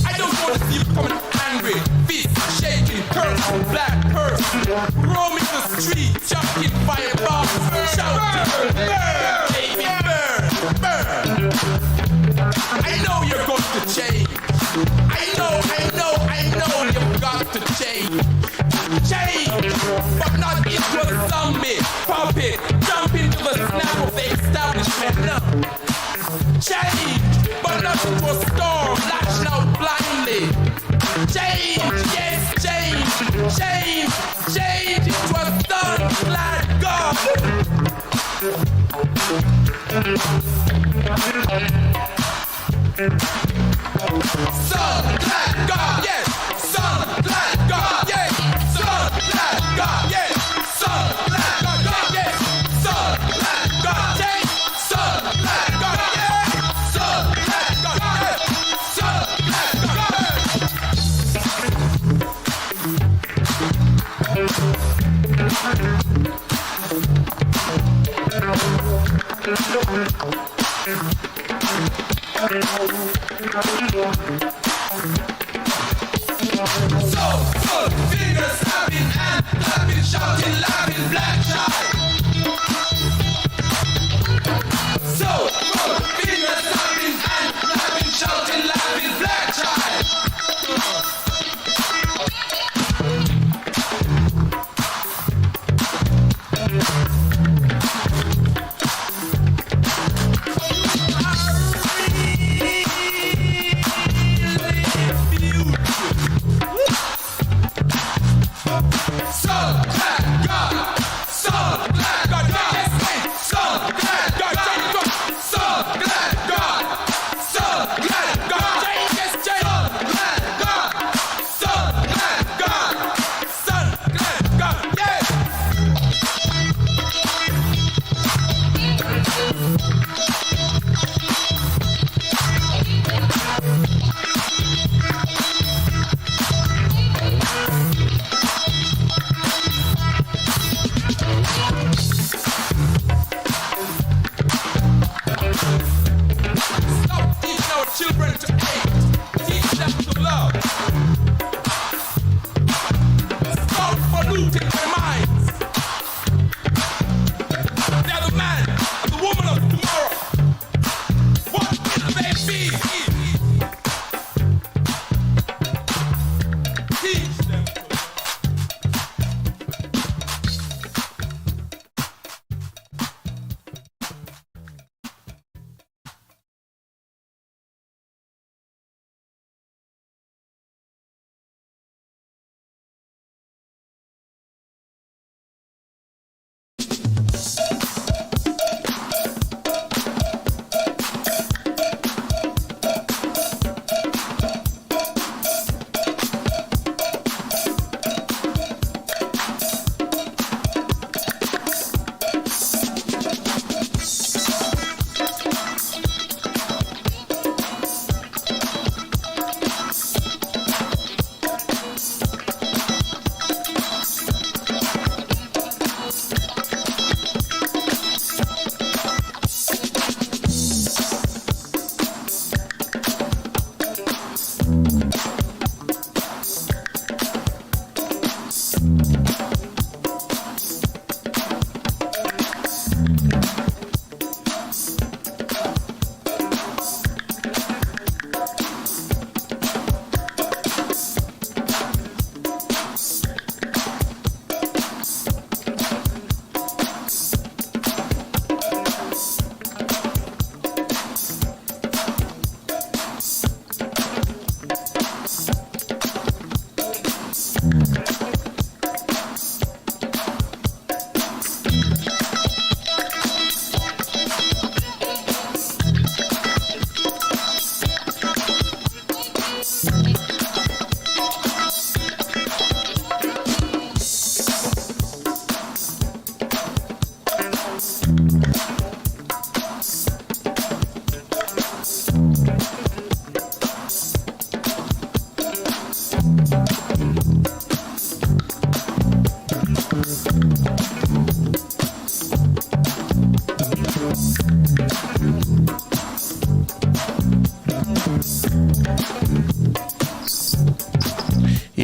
I don't want to see you coming angry, fist shaking, cursing, black person, roaming the street, jumping fireballs, shouting, burn, baby, burn, burn. I know you're going to change. I know you've got to change. Change, but not into a zombie, puppet, jump into the snap of the establishment. No. Change, but not into a storm, lashing out blindly. Change, yes, change, change, change into a sun-clad God. Sun-clad God, yes, sun-clad God, yes, sun-clad God, yes, sun-clad God, yes, sun-clad God, yes, sun-clad God, yes, sun-clad God, yes, sun-clad So, fingers snapping, hand clapping, shouting, laughing, black child. So, fingers snapping, hand clapping, shouting, laughing, black child.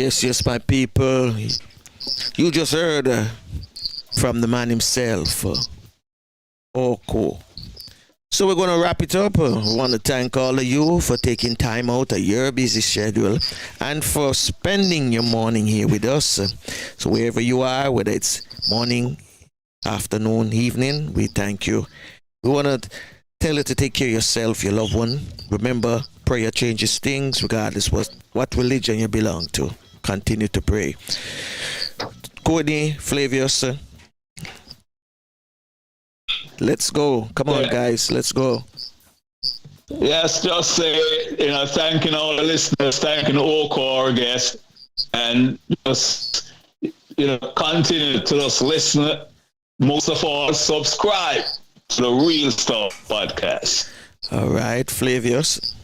Yes, yes, my people. You just heard from the man himself, Oku. So we're going to wrap it up. I want to thank all of you for taking time out of your busy schedule and for spending your morning here with us. So wherever you are, whether it's morning, afternoon, evening, we thank you. We want to tell you to take care of yourself, your loved one. Remember, prayer changes things regardless what religion you belong to. Continue to pray. Cody, Flavius, let's go. Come on, guys. Let's go. Yes, just say, thanking all the listeners, thanking Oku, our guest, and just, continue to just listen. Most of all, subscribe to the Real Stuff podcast. All right, Flavius.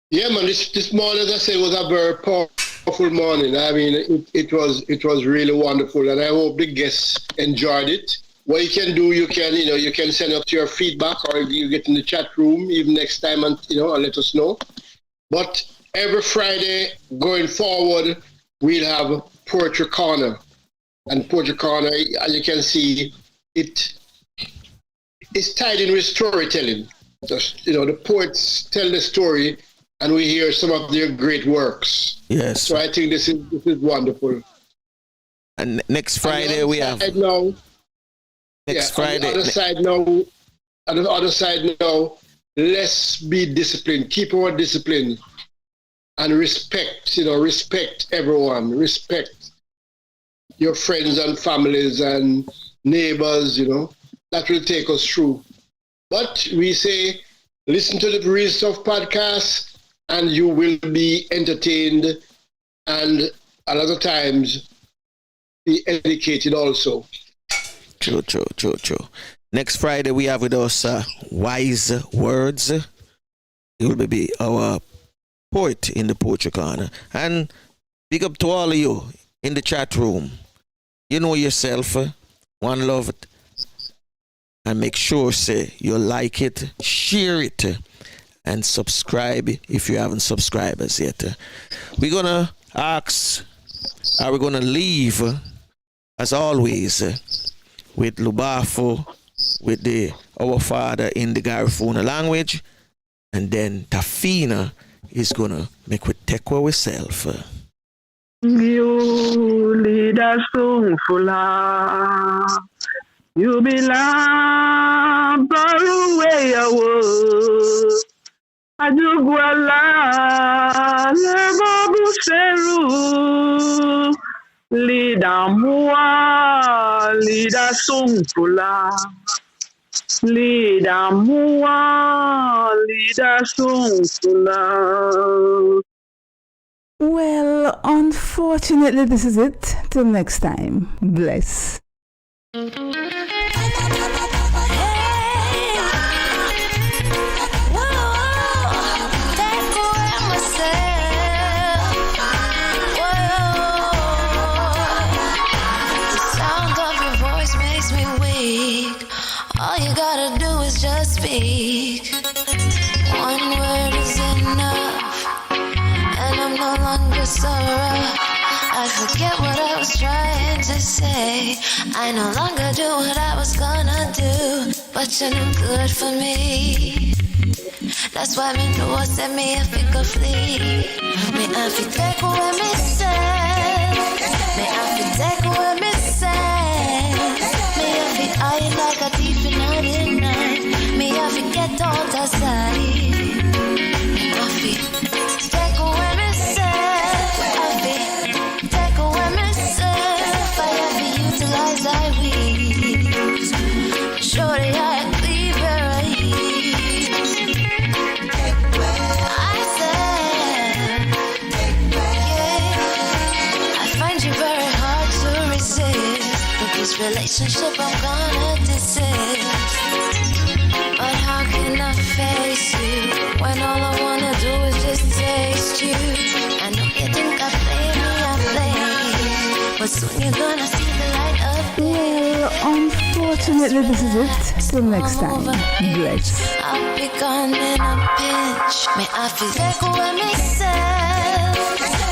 Yeah, man. This morning, as I say, was a very powerful morning. I mean, it was really wonderful, and I hope the guests enjoyed it. What you can do, you can send us your feedback, or you get in the chat room even next time, and let us know. But every Friday going forward, we'll have Poetry Corner, and Poetry Corner, as you can see, it's tied in with storytelling. Just, the poets tell the story, and we hear some of their great works. Yes. So I think this is wonderful. And next Friday we have. Next Friday. On the other side now, let's be disciplined. Keep our discipline and respect. Respect everyone. Respect your friends and families and neighbors. That will take us through. But we say, listen to the Real Stuff podcast, and you will be entertained, and a lot of times be educated also. True. Next Friday we have with us Wise Words. He will be our poet in the Poetry Corner. And big up to all of you in the chat room. You know yourself. One love it. And make sure you like it, share it, and subscribe if you haven't subscribed as yet. We're gonna ask, are we gonna leave as always with Lubafo, with our father in the Garifuna language, and then Tafina is gonna make with Tekwa herself. You lead us fula. You belong far away away. Ajuguala lego buseru. Lida mua, lida sungfula. Lida mua, lida sungfula. Well, unfortunately, this is it. Till next time. Bless. All you gotta do is just speak. One word is enough, and I'm no longer sorrow. I forget what I was trying to say. I no longer do what I was gonna do, but you're no good for me. That's why me know what set me if it could flee. Me I fi take away me say. Me I fi take away me say. Me I fi hide like a thief in the night. Me I fi get out of sight. Me I fi take away me say. I fi take away me say. I fi utilize I weeds. Shorty I leave her right. This relationship I'm gonna desist. But how can I face you when all I wanna do is just taste you? I know you think I play me, but soon you're gonna see the light of day. Well, unfortunately. unfortunately, this is it. Till next time. Bless. I'll be gone in a pinch. May I feel take away myself.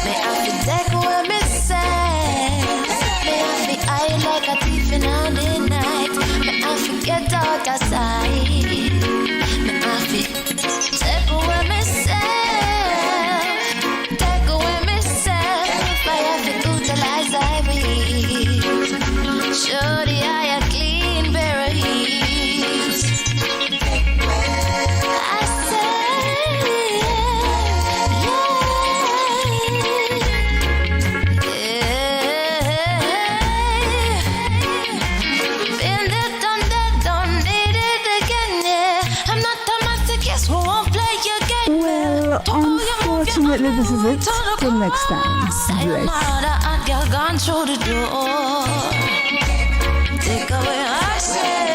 May I feel take away myself. May I feel high like a thief in the night. May I forget dark outside. May I feel take away myself. Take away myself. May I feel utilize I breathe. Show the eye a clean berries. I say, been there, done that, don't need it again, yeah. I'm not a master, guess who won't play your game? Well, unfortunately, this is it. Till next time. Bless. Sayonara, girl gone through the door. Take away our shame.